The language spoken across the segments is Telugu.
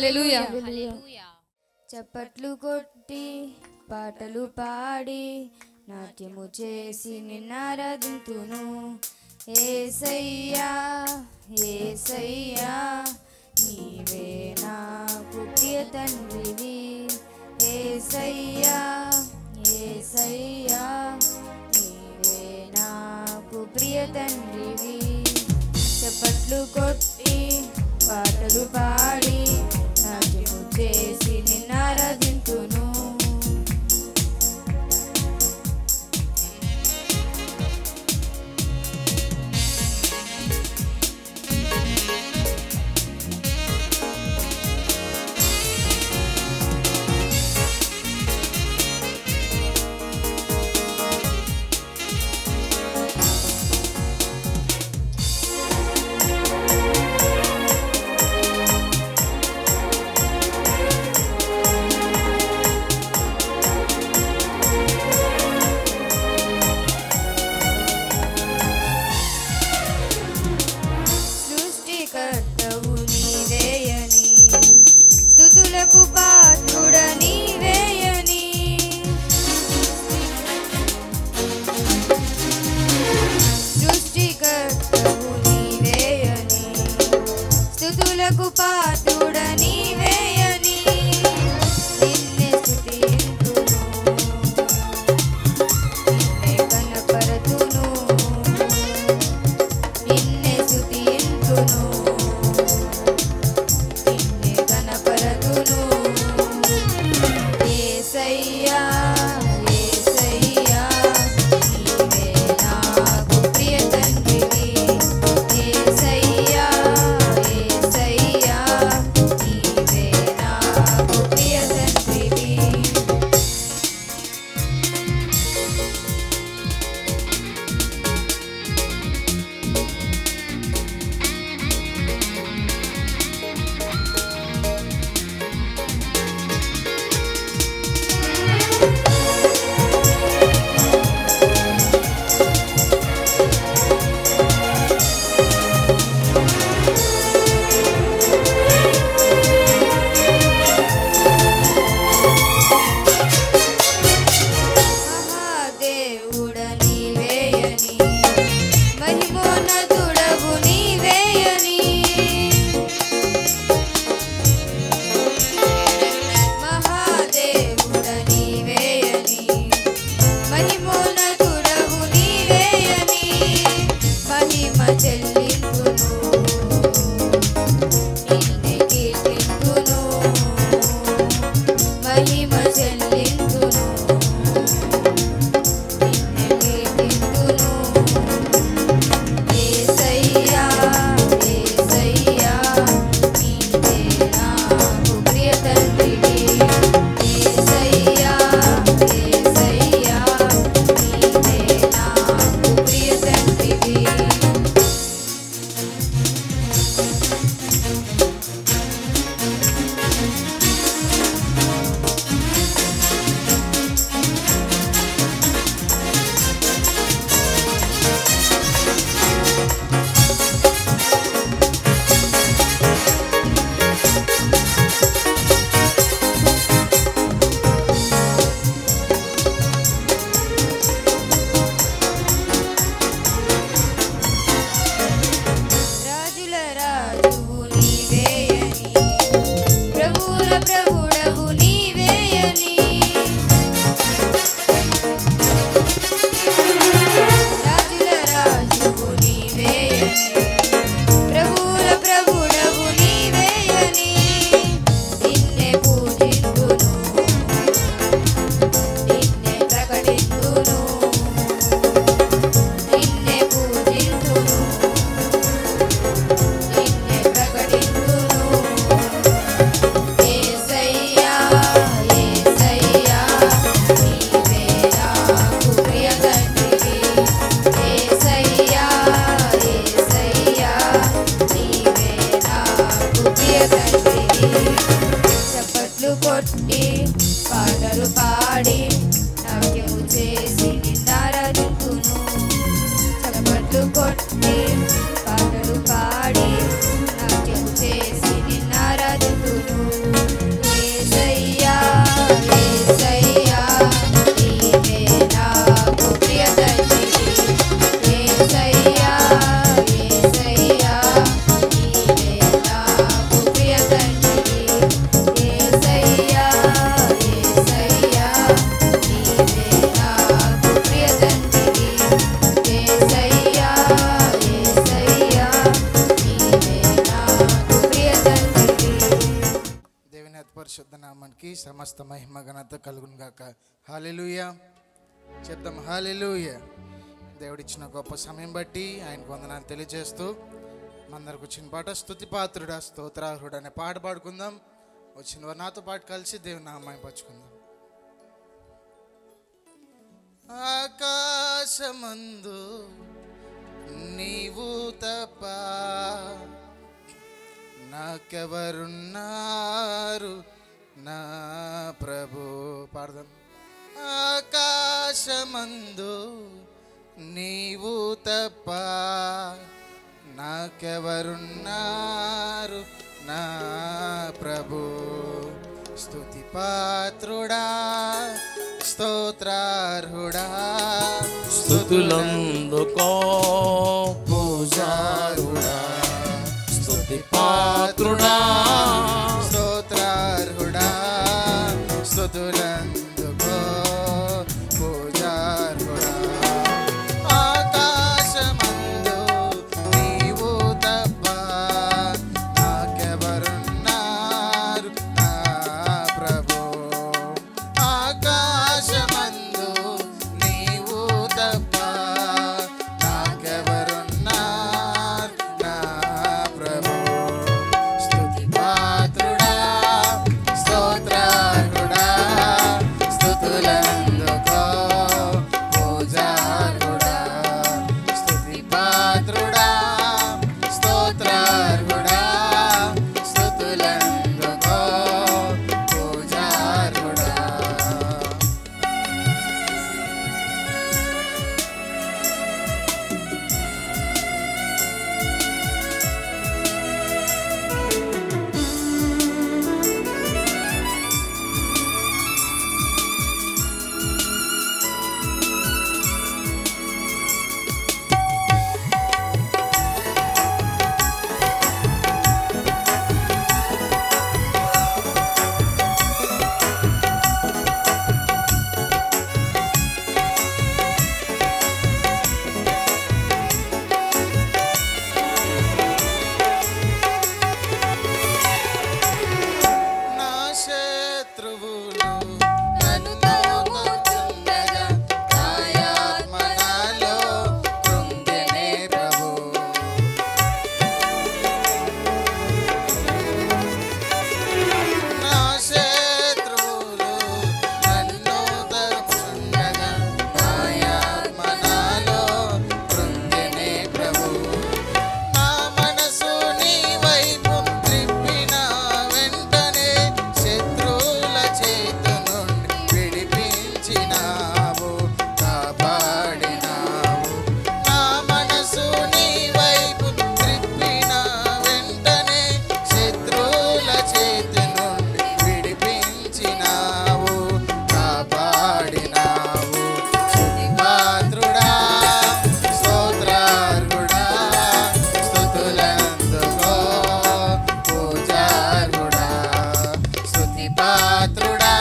హల్లెలూయా. చప్పట్లు కొట్టి పాటలు పాడి నాట్యము చేసి నిన్నారాధింతును. యేసయ్యా యేసయ్యా నీవే నాకు ప్రియ తండ్రివి. యేసయ్యా యేసయ్యా నీవే నాకు ప్రియ తండ్రివి. చప్పట్లు కొట్టి పాటలు పాడి నాట్యము చేసి నిన్నారాధింతును. సృష్టికర్తవు నీవేయని స్తుతులకు పాత్రుడ నీవేయని. సృష్టికర్తవు నీవేయని స్తుతులకు పాత్రుడ నీవేయని. నిన్నే స్తుతింతును నిన్నే కనపరతును నిన్నే స్తుతింతును నిన్నే కనపరతును. యేసయ్యా యేసయ్యా నీవే నాకు ప్రియ తండ్రివి. యేసయ్యా యేసయ్యా నీవే నాకు ప్రియ తండ్రివి. మహాదేవుడ నీవేయని మహిమోన్నతుడవు నీవేయని. మహాదేవుడ నీవేయని మహిమోన్నతుడవు నీవేయని. మహిమ చెల్లింతును నిన్నే కీర్తింతును మహిమ చెల్లింతును నిన్నే కీర్తింతును. యేసయ్యా యేసయ్యా నీవే నాకు ప్రియ తండ్రివి. యేసయ్యా యేసయ్యా నీవే నాకు ప్రియ తండ్రివి. రాజుల రాజువు నీవేయని ప్రభువుల ప్రభుడవు నీవేయని. రాజుల రాజువు నీవేయని ప్రభువుల ప్రభుడవు నీవేయని. నిన్నే పూజింతును నిన్నే ప్రకటింతును నిన్నే పూజింతును నిన్నే ప్రకటింతును. యేసయ్యా యేసయ్యా నీవే నాకు ప్రియ తండ్రివి. యేసయ్యా యేసయ్యా నీవే నాకు ప్రియ తండ్రివి. చప్పట్లు కొట్టి పాటలు పాడి నాట్యము చేసి నిన్నారాధింతును. చప్పట్లు కొట్టి పాటలు పాడి నాట్యము చేసి నిన్నారాధింతును. నామానికి సమస్త మహిమ ఘనత కలుగును గాక. హల్లెలూయా చెప్దాం. హల్లెలూయా. దేవుడిచ్చిన గొప్ప సమయం బట్టి ఆయనకు వందనాలు తెలియజేస్తూ మందరికి వచ్చిన పాట స్తుతి పాత్రుడా స్తోత్రార్హుడు అనే పాట పాడుకుందాం. వచ్చిన వారు నాతో పాటు కలిసి దేవుని నామాన్ని పరుచుకుందాం. ఆకాశమందు నీవు తప్ప నాకెవరున్నారు నా ప్రభు. పాడదాం. ఆకాశమందు నీవు తప్ప నాకెవరున్నారు నా ప్రభు. స్తుతి పాత్రుడా స్తోత్రార్హుడా స్తుతులందుకో పూజారుడా. స్తుతి పాత్రుడా స్తోత్రార్హుడా స్తుతులందుకో పూజార్హుడా. ఆకాశమందు నీవు తప్ప నాకెవరున్నారు నా ప్రభు. ఆకాశమందు నీవు తప్ప నాకెవరున్నారు నా ప్రభు. స్తుతి పాత్రుడా స్తోత్రార్హుడా స్తుతులందుకో పూజార్హుడా. స్తుతి పాత్రుడా స్తోత్రార్హుడా స్తుతులందుకో పూజార్హుడా. నా శత్రువులు నన్ను తరుముచుండగా నాయాత్మ నాలో కృంగెనే ప్రభు. నా శత్రువులు నన్ను తరుముచుండగా నాయాత్మ నాలో కృంగెనే ప్రభు. నా మనసు నీ వైపు త్రిప్పిన వెంటనే శత్రువుల చేతి నుండి విడిపించినావు కాపాడినావు. నా మనసు నీ వైపు త్రిప్పిన వెంటనే శత్రువుల చేతి నుండి విడిపించినావు కాపాడినావు. స్తుతి పాత్రుడా స్తోత్రార్హుడా స్తుతులందుకో పూజార్హుడా. స్తుతి పాత్రుడా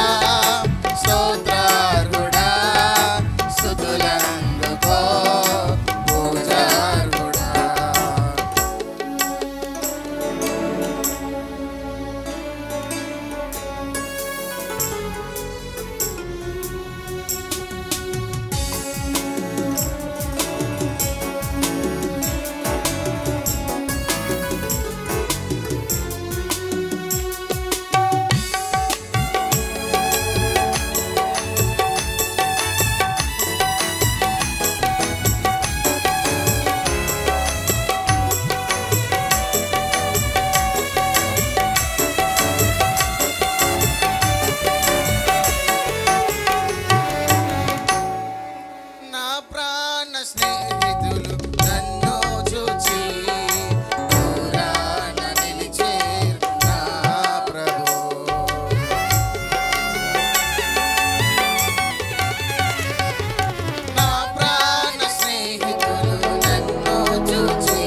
స్తోత్రార్హుడా స్తుతులందుకో పూజార్హుడా. నా ప్రాణ స్నేహితులు నన్ను చూచి దూరాన నిలిచేరు నా ప్రభు. నా ప్రాణ స్నేహితులు నన్ను చూచి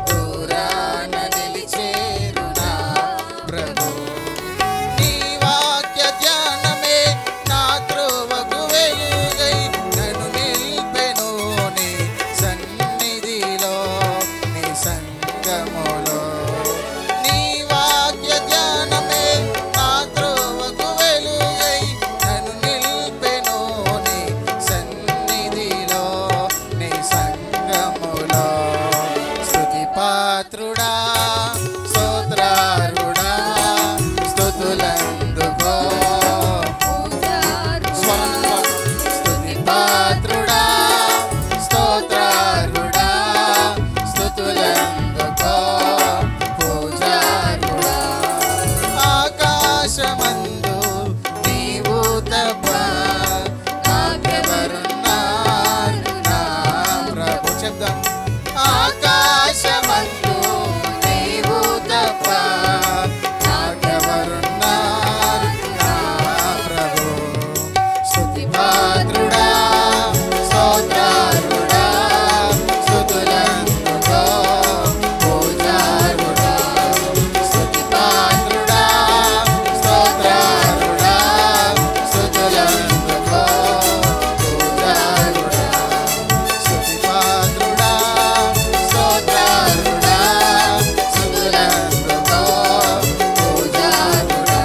దూరాన నిలిచేరు నా ప్రభు. నీ వాక్య ధ్యానమే నా త్రోవకు వెలుగై నన్ను నిల్పెను నీ సన్నిధిలో నీ సంగములో. నీ వాక్య ధ్యానమే నా త్రోవ పాత్రుడా స్తోత్రారుడా స్తుతులందుకో స్తుతి పాత్రుడా స్తోత్రారుడా స్తుతులందుకో పూజారుడా ఆకాశమందు నీవు తప్ప నాకెవరున్నారు నా ప్రభు. చెప్దాం. ఆకాశమందు నీవు తప్ప నాకెవరున్నారు నా ప్రభు. స్తుతి పాత్రుడా స్తోత్రారుడా స్తుతులందుకో పూజారుడా స్తుతి పాత్రుడా స్తోత్రారుడా స్తుతులందుకో పూజారుడా స్తుతి పాత్రుడా స్తోత్రారుడా స్తుతులందుకో పూజారుడా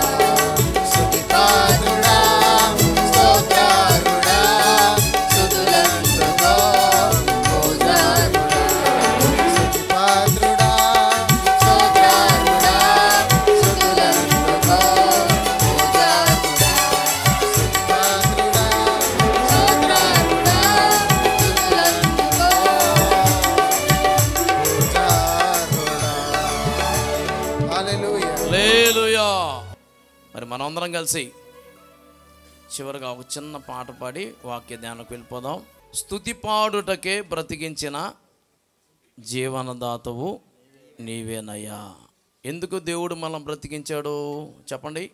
స్తుతి పాత్రుడా స్తోత్రారుడా స్తుతులందుకో పూజారుడా స్తుతి పాత్రుడా స్తోత్రారుడా స్తుతులందుకో పూజారుడా స్తుతి పాత్రుడా స్తోత్రారుడా హల్లెలూయా. మరి మనందరం కలిసి చివరిగా ఒక చిన్న పాట పాడి వాక్య ధ్యానంకి వెళ్ళిపోదాం. స్తుతి పాడుటకే బ్రతికించిన జీవనదాతవు నీవేనయ్యా. ఎందుకు దేవుడు మనం బ్రతికించాడు చెప్పండి.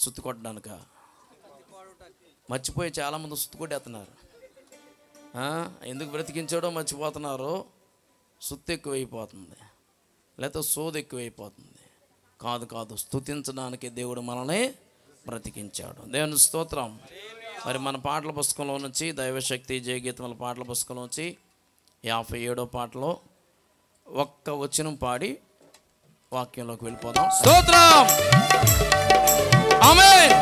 సుత్తి కొట్టడానిక మర్చిపోయి చాలామంది సుత్తి కొట్టేస్తున్నారు. ఎందుకు బ్రతికించాడో మర్చిపోతున్నారు. సుత్తి ఎక్కువైపోతుంది, లేకపోతే సోది ఎక్కువైపోతుంది. కాదు కాదు, స్తుతించడానికి దేవుడు మనల్ని బ్రతికించాడు. దేవుని స్తోత్రం. మరి మన పాటల పుస్తకంలో నుంచి దైవశక్తి జయగీతముల పాటల పుస్తకంలో నుంచి 57వ పాటలో ఒక్క వచనం పాడి వాక్యంలోకి వెళ్ళిపోదాం. స్తోత్రం. ఆమేన్.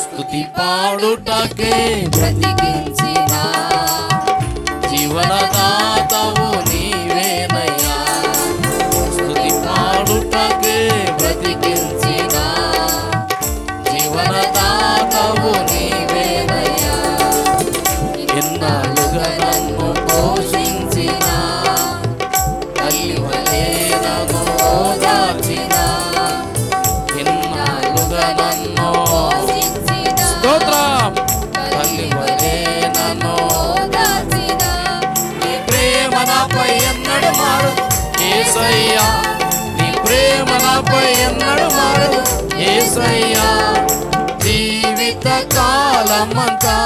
స్తుతి పాడుటకే బ్రతికించిన జీవనదాతవు నీవేనయ్యా. స్తుతి పాడుటకే బ్రతికించిన జీవనదాతవు నీవేనయ్యా. ఎన్నాళ్ళుగా నన్ను పోషించిన తల్లి వలె నన్ను ఓదార్చిన, ఎన్నాళ్ళుగా నన్ను పోషించిన స్తోత్రం తల్లి వలె నన్ను ఓదార్చిన నీ ప్రేమ నాపై ఎన్నడు మారదు యేసయ్యా. నీ ప్రేమ నాపై ఎన్నడు మారదు యేసయ్యా. జీవిత కాలమంతా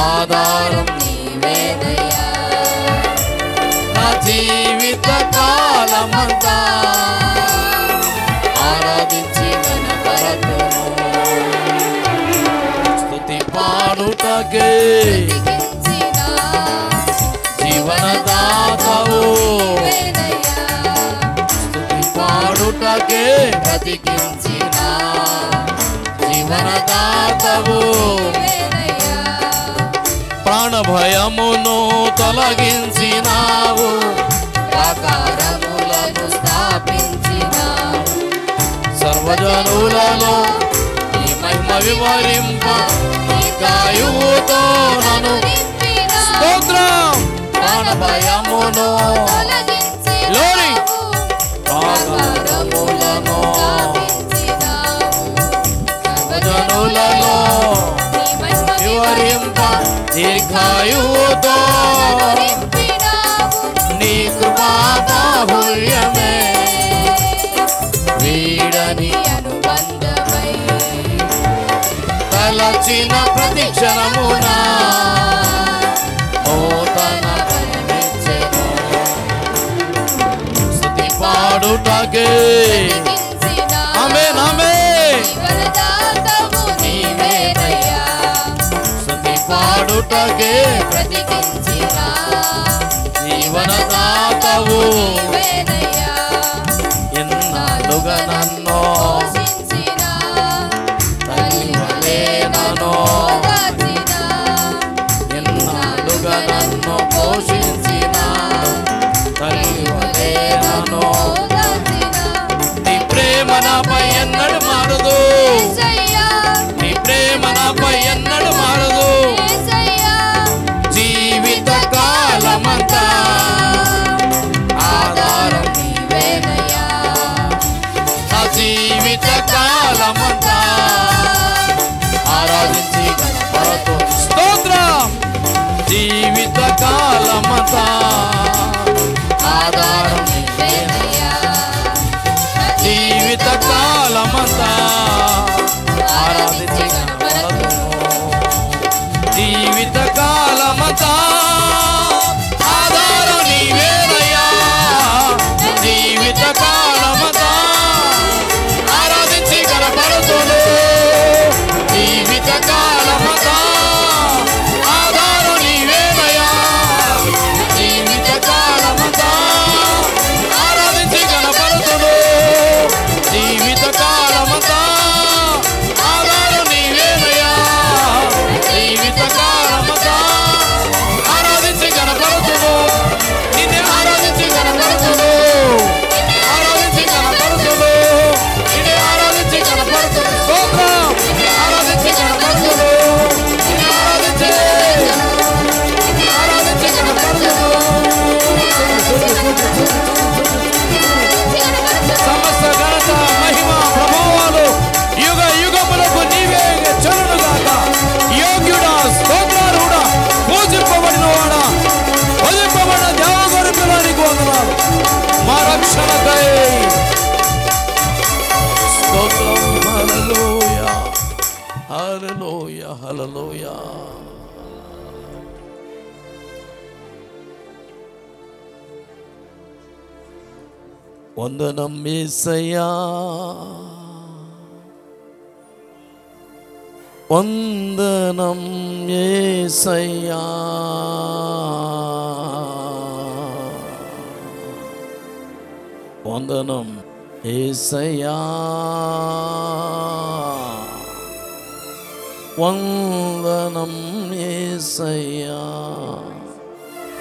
ఆధారం నీవేనయ్యా. నా జీవిత కాలమంతా ఆరాధించి కనపరతును. స్తుతి పాడుటకే బ్రతికించిన జీవనదాతవు, నీవేనయ్యా. స్తుతి పాడుటకే బ్రతికించిన జీవనదాతవు. నీవేనయ్యా. ప్రాణభయమును తొలగించినావు, ప్రాకారములను స్థాపించినావు. సర్వజనులలో నీ మహిమ వివరింప నీ గాయువుతో నన్ను నింపినావు. స్తోత్రం. ప్రాణభయమును Glory. ప్రాకారములను సర్వజనులలో వివరింప దీర్ఘాయువుతో నీ కృపా బాహుల్యమే వీడని అనుబంధమై తలచిన ప్రతి క్షణమున నూతన బలమిచ్చెను. స్తుతి పాడుటకే ఆమేన్ ఆమేన్. స్తుతి పాడుటకే హల్లెలూయా. వందనం యేసయ్యా, వందనం యేసయ్యా, వందనం యేసయ్యా, వందనం యేసయ్యా.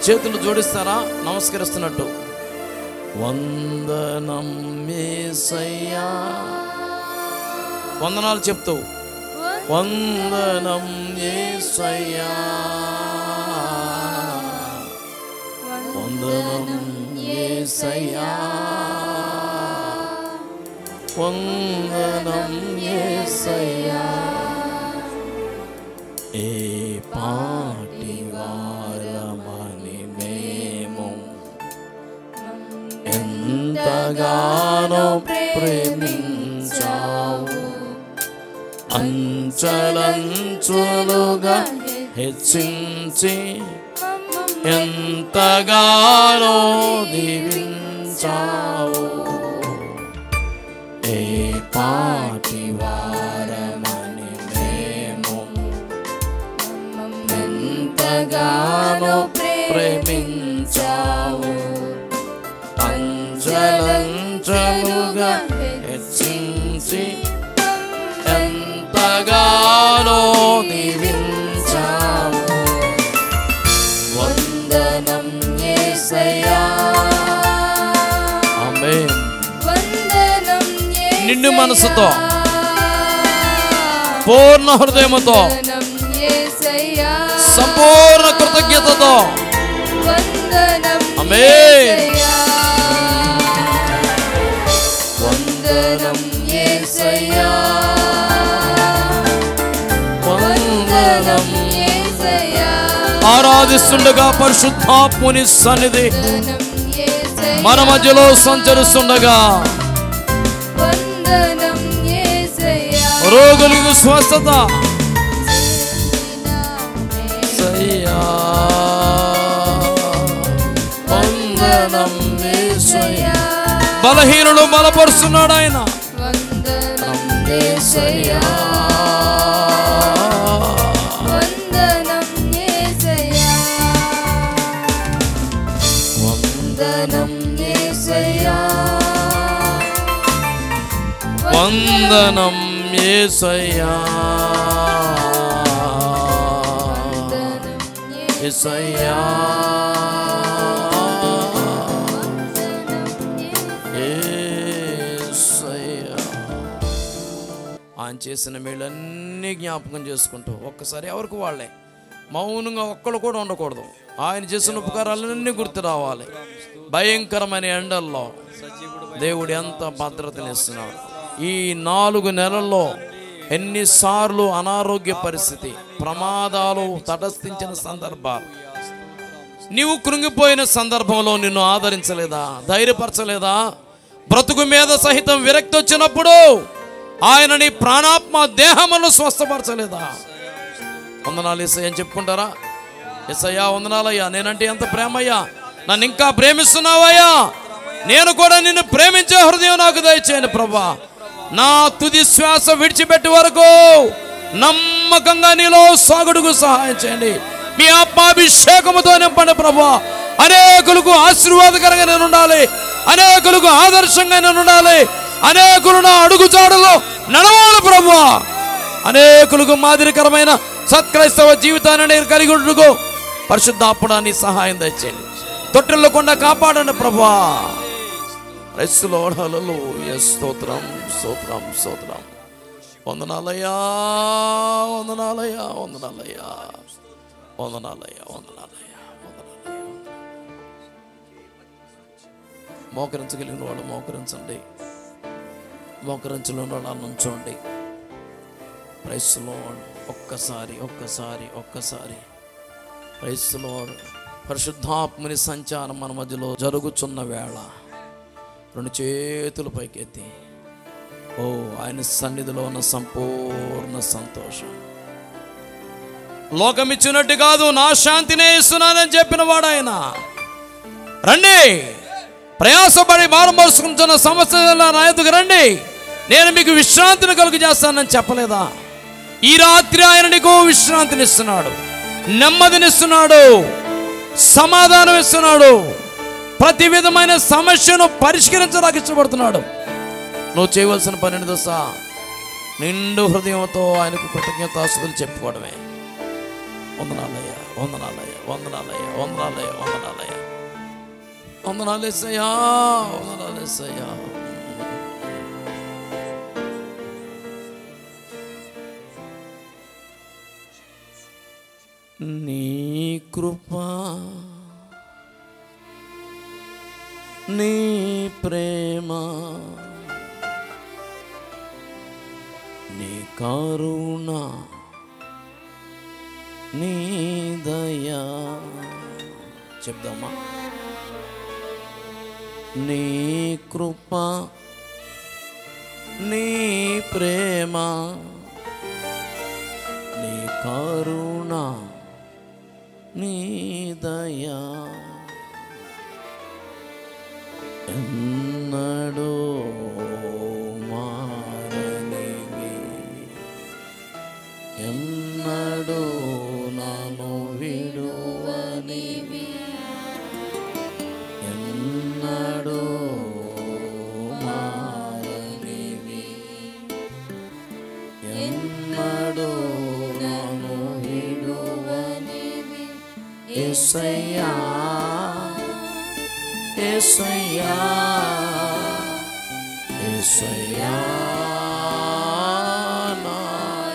చేతులు జోడిస్తారా నమస్కరిస్తున్నట్టు? వందనం యేసయ్యా, వందనాలు చెప్తూ వందనం యేసయ్యా, వందనం యేసయ్యా, వందనం యేసయ్యా. ఏ పాటి వారమని మేము ఎంతగానో ప్రేమించావు, అంచలంచులుగా హెచ్చించి ఎంతగానో దీవించావు. ఏ పాటి వారమని మేము ఎంతగానో ప్రేమించావు, అంచలంచలుగా హెచ్చించి ఎంతగానో దీవించావు. వందనం యేసయ్యా, ఆమేన్. వందనం యేసయ్యా, నిండు మనసుతో పూర్ణ హృదయముతో వందనం యేసయ్యా, సంపూర్ణ కృతజ్ఞతతో వందనం ఆమేన్. యేసయ్యా, వందనం యేసయ్యా, వందనం యేసయ్యా. ఆరాధిస్తుండగా పరిశుద్ధాత్ముని సన్నిధి వందనం యేసయ్యా, మన మధ్యలో సంచరిస్తుండగా వందనం యేసయ్యా, రోగులకు స్వస్థత యేసయ్యా, వందనం యేసయ్యా. బలహీనుడు బలపరుస్తున్నాడు ఆయన. వందనం యేసయ్యా, వందనం యేసయ్యా, వందనం యేసయ్యా, వందనం యేసయ్యా, యేసయ్యా, యేసయ్యా. ఆయన చేసిన మేళ్ళన్నీ జ్ఞాపకం చేసుకుంటూ ఒక్కసారి ఎవరికి వాళ్ళే మౌనంగా ఒక్కళ్ళు కూడా ఉండకూడదు. ఆయన చేసిన ఉపకారాలన్నీ గుర్తు రావాలి. భయంకరమైన ఎండల్లో దేవుడు ఎంత భద్రతనిస్తున్నాడు. ఈ 4 నెలల్లో ఎన్నిసార్లు అనారోగ్య పరిస్థితి, ప్రమాదాలు తటస్థించిన సందర్భాలు, నీవు కృంగిపోయిన సందర్భంలో నిన్ను ఆదరించలేదా, ధైర్యపరచలేదా? బ్రతుకు మీద సహితం విరక్తి వచ్చినప్పుడు ఆయన నీ ప్రాణాత్మ దేహమును స్వస్థపరచలేదా? వందనాలు యేసయ్య అని చెప్పుకుంటారా? యేసయ్యా వందనాలయ్యా, నేనంటే ఎంత ప్రేమయ్యా, నన్ను ఇంకా ప్రేమిస్తున్నావయ్యా, నేను కూడా నిన్ను ప్రేమించే హృదయం నాకు దయచేయండి ప్రభా. నా తుది శ్వాస విడిచిపెట్టే వరకు నమ్మకంగా నీలో సాగుడుకు సహాయం చేయండి. మీ ఆత్మాభిషేకముతో నింపండి ప్రభా. అనేకులకు ఆశీర్వాదకరంగా నేను ఉండాలి, అనేకులకు ఆదర్శంగా నేను ఉండాలి, అనేకులు నా అడుగుజాడలో నడవాలి ప్రభా. అనేకులకు మాదిరికరమైన సత్క్రైస్తవ జీవితాన్ని నేను కలిగి ఉండుకు పరిశుద్ధాత్ముడాన్ని సహాయం దయచేయండి. తొట్టిల్లకుండా కాపాడండి ప్రభా. స్తోత్రం స్తోత్రం స్తోత్రం. వందనాలయ్యా వందనాలయ్యా వందనాలయ్యా వందనాలయ్యా వందనాలయ్యా వందనాలయ్యా. మోకరించగలిగిన వాళ్ళు మోకరించండి, మోకరించలేని వాళ్ళు నుంచోండి. Price lord. ఒక్కసారి ఒక్కసారి ఒక్కసారి ప్రైస్ లార్డ్. పరిశుద్ధాత్మని సంచారం మన మధ్యలో జరుగుచున్న వేళ 2 చేతులు పైకెత్తి ఓ ఆయన సన్నిధిలో ఉన్న సంపూర్ణ సంతోషం, లోకం ఇచ్చినట్టు కాదు, నా శాంతినే ఇస్తున్నానని చెప్పిన వాడు ఆయన. రండి, ప్రయాసపడి భారం మోసుకుంటున్న సమస్యల నా ఎదుగు రండి, నేను మీకు విశ్రాంతిని కలుగు చేస్తానని చెప్పలేదా? ఈ రాత్రి ఆయన నీకు విశ్రాంతిని ఇస్తున్నాడు, నెమ్మదినిస్తున్నాడు, సమాధానం ఇస్తున్నాడు, ప్రతి విధమైన సమస్యను పరిష్కరించడానికి ఇష్టపడుతున్నాడు. నువ్వు చేయవలసిన పని దోసా, నిండు హృదయంతో ఆయనకు కృతజ్ఞతాస్తుతులు చెప్పుకోవడమే. వందనాలయ్య, వందనాలయ్య, వందనాలయ్య, వందనాలయ్య, వందనాలయ్య, వందనాలేసయ్యా, వందనాలేసయ్యా. నీ కృపా, నీ ప్రేమ, నీ కరుణ, నీ దయా. చెప్దామా? నీ కృప, నీ ప్రేమ, నీ కరుణ, నీ దయా ఎన్నడూ మారనివి, ఎన్నడూ నన్ను విడువనివి, ఎన్నడూ మారనివి, ఎన్నడూ నన్ను విడువనివి. యేసయ్యా, యేసయ్యా, యేసయ్యా, నా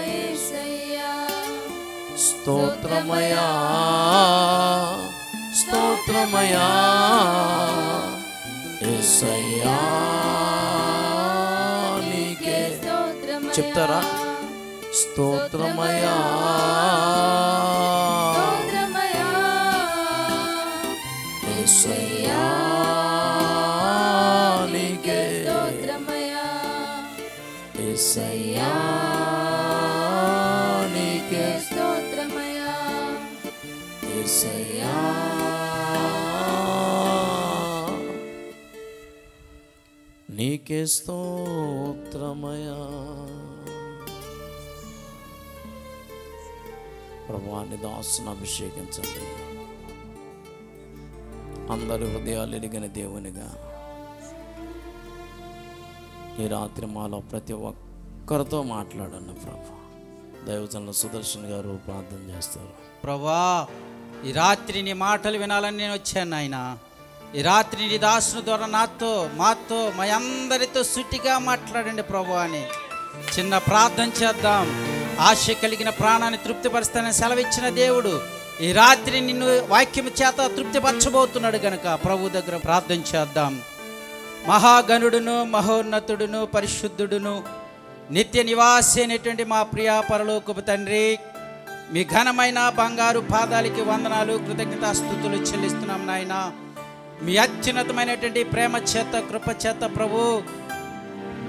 యేసయ్యా, స్తోత్రమయా, స్తోత్రమయా, యేసయ్యా నీకే. స్తోత్రమయా, చెప్తారా? స్తోత్రమయా, స్తోత్రమయా, యేసయ్యా నీకే. స్తోత్రమయా, యేసయ్యా నీకే. స్తోత్రమయా, యేసయ్యా నీకే స్తోత్రమయా. ప్రభువాని దాసును అభిషేకించండి. అందరి హృదయాలు ఎరిగిన దేవునిగా ఈ రాత్రి మాలో ప్రతి ఒక్కరితో మాట్లాడండి ప్రభు. దైవజనుల సుదర్శన్ గారు ప్రార్థన చేస్తారు. ప్రభా, ఈ రాత్రి నీ మాటలు వినాలని నేను వచ్చాను నాయన. ఈ రాత్రి నీ దాసుని ద్వారా నాతో, మాతో, మా అందరితో సుటిగా మాట్లాడండి ప్రభు అని చిన్న ప్రార్థన చేద్దాం. ఆశ కలిగిన ప్రాణాన్ని తృప్తిపరుస్తానని సెలవిచ్చిన దేవుడు ఈ రాత్రి నిన్ను వాక్యం చేత తృప్తిపరచబోతున్నాడు గనుక ప్రభు దగ్గర ప్రార్థన చేద్దాం. మహాగణుడును, మహోన్నతుడును, పరిశుద్ధుడును, నిత్య నివాసి అయినటువంటి మా ప్రియ పరలోకపు తండ్రి, మీ ఘనమైన బంగారు పాదాలకి వందనాలు, కృతజ్ఞతాస్తుతులు చెల్లిస్తున్నాం నాయన. మీ అత్యున్నతమైనటువంటి ప్రేమ చేత, కృప చేత ప్రభు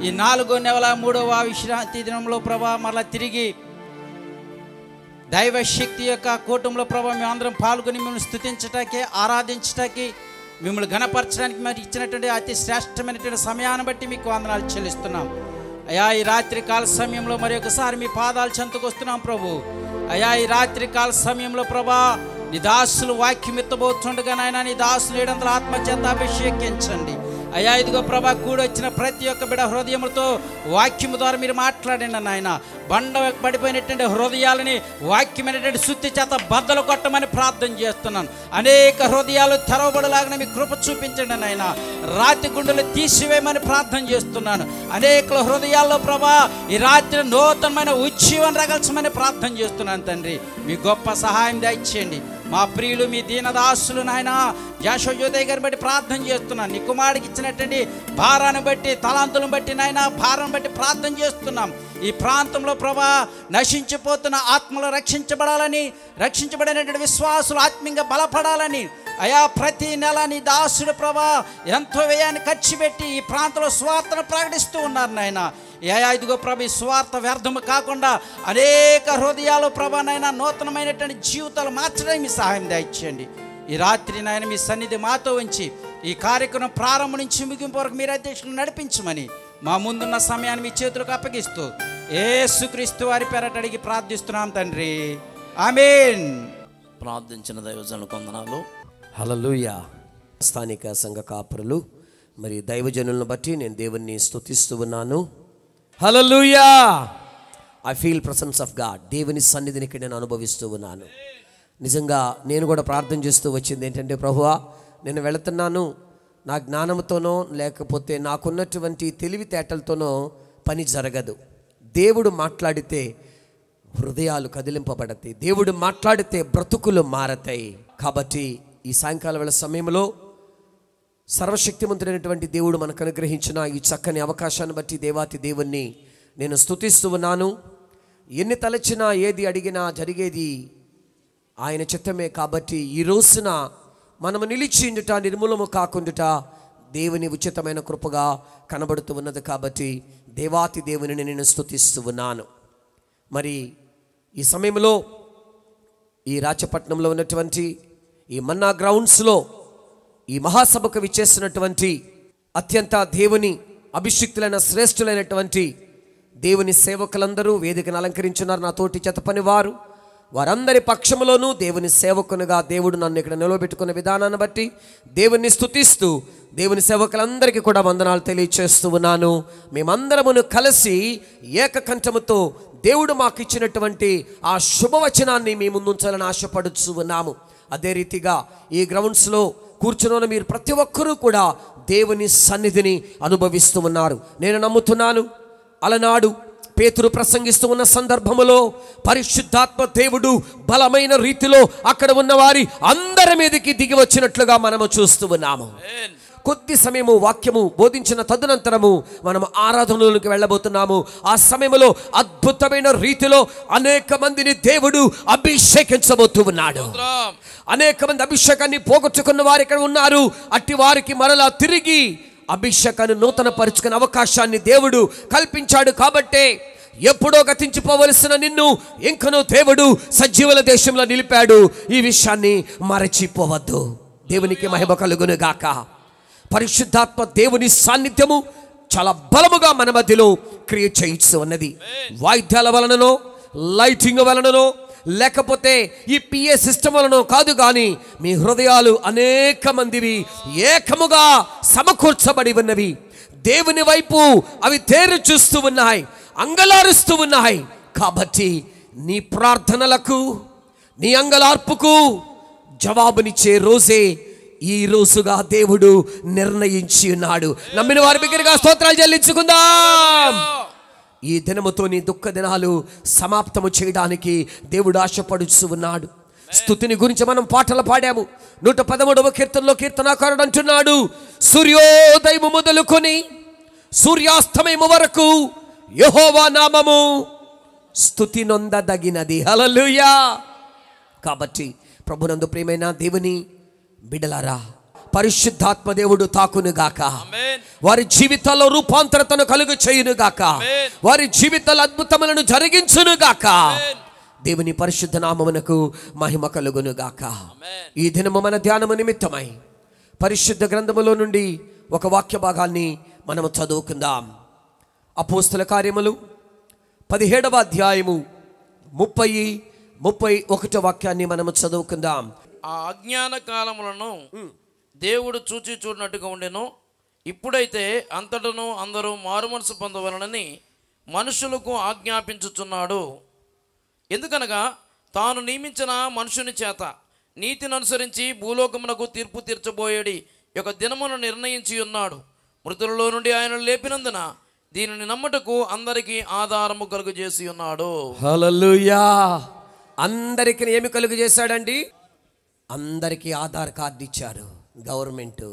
ఈ 4వ నెల 3వ విశ్రాంతి దినంలో ప్రభా మరలా తిరిగి దైవశక్తి యొక్క కూటంలో ప్రభా మేము అందరం పాల్గొని మిమ్మల్ని స్తుతించటానికి, ఆరాధించటానికి, మిమ్మల్ని ఘనపరచడానికి మరి ఇచ్చినటువంటి అతి శ్రేష్టమైనటువంటి సమయాన్ని బట్టి మీకు వందనాలు చెల్లిస్తున్నాం అయ్యా. ఈ రాత్రి కాల సమయంలో మరి ఒకసారి మీ పాదాలు చెంతకు వస్తున్నాం ప్రభు. అయ్యా, ఈ రాత్రి కాల సమయంలో ప్రభా నీ దాసులు వాక్యం ఎత్తబోతుండగా నాయన నీ దాసులు 700 ఆత్మచేత అభిషేకించండి అయ్యా. ఇదిగో ప్రభా, కూడొచ్చిన ప్రతి ఒక్క బిడ్డ హృదయములతో వాక్యము ద్వారా మీరు మాట్లాడండి నాయన. బండ పడిపోయినటువంటి హృదయాలని వాక్యమైనటువంటి శుద్ధి చేత బద్దలు కొట్టమని ప్రార్థన చేస్తున్నాను. అనేక హృదయాలు తెరవబడలాగిన మీ కృప చూపించండి నాయన. రాతి గుండెలు తీసివేయమని ప్రార్థన చేస్తున్నాను. అనేక హృదయాల్లో ప్రభా ఈ రాత్రి నూతనమైన ఉజ్జీవం రగల్చమని ప్రార్థన చేస్తున్నాను తండ్రి. మీ గొప్ప సహాయం దయచేయండి. మా ప్రియులు మీ దీనదాసులు నాయన జాషోయోదయ్ గారిని బట్టి ప్రార్థన చేస్తున్నాను. నీ కుమారుడికి ఇచ్చినటువంటి భారాన్ని బట్టి, తలాంతులను బట్టి నాయన భారం బట్టి ప్రార్థన చేస్తున్నాం. ఈ ప్రాంతంలో ప్రభా నశించిపోతున్న ఆత్మలు రక్షించబడాలని, రక్షించబడినటువంటి విశ్వాసులు ఆత్మీయంగా బలపడాలని అయా ప్రతి నెల నీ దాసుడు ప్రభా ఎంతో వ్యయాన్ని ఖర్చు పెట్టి ఈ ప్రాంతంలో స్వార్థను ప్రకటిస్తూ ఉన్నారు నాయన. ఇదిగో ప్రభు ఈ సువార్త వ్యర్థము కాకుండా అనేక హృదయాలు ప్రభానైనా నూతనమైనటువంటి జీవితాలు మార్చడానికి మీ సహాయం దయచేయండి. ఈ రాత్రి నాయన మీ సన్నిధి మాతో ఉంచి ఈ కార్యక్రమం ప్రారంభం నుంచి ముగింపు వరకు మీరు అధ్యక్షులు నడిపించమని మా ముందున్న సమయాన్ని మీ చేతులకు అప్పగిస్తూ యేసుక్రీస్తు వారి పేరట అడిగి ప్రార్థిస్తున్నాం తండ్రి, ఆమేన్. ప్రార్థించిన దైవజనులకు వందనాలు. హల్లెలూయా. స్థానిక సంఘ కాపురులు మరి దైవజనులను బట్టి నేను దేవుణ్ణి స్తుతిస్తూ ఉన్నాను. Hallelujah. I feel presence of God. దేవుని సన్నిధిని ఇక్కడ నేను అనుభవిస్తూ ఉన్నాను. నిజంగా నేను కూడా ప్రార్థన చేస్తూ వచ్చింది ఏంటంటే, ప్రభువా నేను వెళుతున్నాను, నా జ్ఞానంతోనో లేకపోతే నాకున్నటువంటి తెలివితేటలతోనో పని జరగదు. దేవుడు మాట్లాడితే హృదయాలు కదిలింపబడతాయి, దేవుడు మాట్లాడితే బ్రతుకులు మారతాయి. కాబట్టి ఈ సాయంకాల వేళ సమయంలో సర్వశక్తిమంతుడైనటువంటి దేవుడు మనకు అనుగ్రహించిన ఈ చక్కని అవకాశాన్ని బట్టి దేవాతి దేవుణ్ణి నేను స్తుతిస్తూ ఉన్నాను. ఎన్ని తలచినా ఏది అడిగినా జరిగేది ఆయన చిత్తమే. కాబట్టి ఈ రోజున మనము నిలిచిండుట, నిర్మూలము కాకుండుట దేవుని ఉచితమైన కృపగా కనబడుతూ ఉన్నది. కాబట్టి దేవాతి దేవుని నేను స్తుతిస్తూ ఉన్నాను. మరి ఈ సమయంలో ఈ రాచపట్నంలో ఉన్నటువంటి ఈ మన్నా గ్రౌండ్స్లో ఈ మహాసభకు విచ్చేసినటువంటి అత్యంత దేవుని అభిషిక్తులైన శ్రేష్ఠులైనటువంటి దేవుని సేవకులందరూ వేదికను అలంకరించున్నారు. నా తోటి చెతపని వారందరి పక్షములోనూ దేవుని సేవకునిగా దేవుడు నన్ను ఇక్కడ నిలవబెట్టుకున్న విధానాన్ని బట్టి దేవుని స్తుతిస్తూ దేవుని సేవకులందరికీ కూడా వందనాలు తెలియచేస్తూ ఉన్నాను. మేమందరమును కలిసి ఏకకంఠముతో దేవుడు మాకు ఇచ్చినటువంటి ఆ శుభవచనాన్ని మీ ముందుంచాలని ఆశపడుచు ఉన్నాము. అదే రీతిగా ఈ గ్రౌండ్స్లో కూర్చున్న మీరు ప్రతి ఒక్కరూ కూడా దేవుని సన్నిధిని అనుభవిస్తూ ఉన్నారు. నేను నమ్ముతున్నాను, అలనాడు పేతురు ప్రసంగిస్తూ ఉన్న సందర్భములో పరిశుద్ధాత్మ దేవుడు బలమైన రీతిలో అక్కడ ఉన్న వారి అందరి మీదకి దిగి వచ్చినట్లుగా మనము చూస్తూ ఉన్నాము. కొద్ది సమయము వాక్యము బోధించిన తదనంతరము మనము ఆరాధనలోకి వెళ్ళబోతున్నాము. ఆ సమయంలో అద్భుతమైన రీతిలో అనేక మందిని దేవుడు అభిషేకించబోతూ ఉన్నాడు. అనేక మంది అభిషేకాన్ని పోగొట్టుకున్న వారు ఇక్కడ ఉన్నారు. అట్టి వారికి మరలా తిరిగి అభిషేకాన్ని నూతన పరుచుకునే అవకాశాన్ని దేవుడు కల్పించాడు. కాబట్టే ఎప్పుడో గతించిపోవలసిన నిన్ను ఇంకనూ దేవుడు సజీవుల దేశంలో నిలిపాడు. ఈ విషయాన్ని మరచిపోవద్దు. దేవునికి మహిమ కలుగును గాక. పరిశుద్ధాత్మ దేవుని సాన్నిధ్యము చాలా బలముగా మన మధ్యలో క్రియేట్ చేయిస్తూ ఉన్నది. వాయిద్యాల వలననో, లైటింగ్ వలననో, లేకపోతే ఈ పిఏ సిస్టమ్ వలనో కాదు, కానీ మీ హృదయాలు అనేక మందివి ఏకముగా సమకూర్చబడి ఉన్నవి. దేవుని వైపు అవి తేరు చూస్తూ ఉన్నాయి, అంగలారుస్తూ ఉన్నాయి. కాబట్టి నీ ప్రార్థనలకు, నీ అంగలార్పుకు జవాబునిచ్చే రోజే ఈ రోజుగా దేవుడు నిర్ణయించి ఉన్నాడు. నమ్మిన వారి బిగ్గరగా స్తోత్రాలు చెల్లించుకుందాం. ఈ దినముతో నీ దుఃఖ దినాలు సమాప్తము చేయడానికి దేవుడు ఆశపడుచు ఉన్నాడు. స్తుతిని గురించి మనం పాటలు పాడాము. 113వ కీర్తనలో కీర్తనాకారుడు అంటున్నాడు, సూర్యోదయము మొదలుకొని సూర్యాస్తమయము వరకు యెహోవా నామము స్తుతి నొందదగినది. హల్లెలూయా. కాబట్టి ప్రభునందు ప్రియమైన దేవుని బిడలారా, పరిశుద్ధాత్మ దేవుడు తాకునుగాక, వారి జీవితాల్లో రూపాంతరతను కలుగు చేయునుగాక, వారి జీవితాల అద్భుతములను జరిగించునుగాక. దేవుని పరిశుద్ధ నామమునకు మహిమ కలుగునుగాక. ఈ దినము మన ధ్యానము నిమిత్తమై పరిశుద్ధ గ్రంథములో నుండి ఒక వాక్య భాగాన్ని మనము చదువుకుందాం. అపోస్తల కార్యములు 17వ అధ్యాయము 30-31 వాక్యాన్ని మనము చదువుకుందాం. ఆ అజ్ఞాన కాలములను దేవుడు చూచి చూడనట్టుగా ఉండెను. ఇప్పుడైతే అంతటను అందరూ మారుమనసు పొందవలనని మనుషులకు ఆజ్ఞాపించుచున్నాడు. ఎందుకనగా తాను నియమించిన మనుషుని చేత నీతిని అనుసరించి భూలోకమునకు తీర్పు తీర్చబోయేడి యొక్క దినమును నిర్ణయించి ఉన్నాడు. మృతులలో నుండి ఆయన లేపినందున దీనిని నమ్మటకు అందరికీ ఆధారము కలుగు చేసి ఉన్నాడు. హల్లెలూయా. అందరికీ ఏమి కలుగు చేశాడండి? అందరికీ ఆధార్ కార్డు ఇచ్చారు గవర్నమెంట్.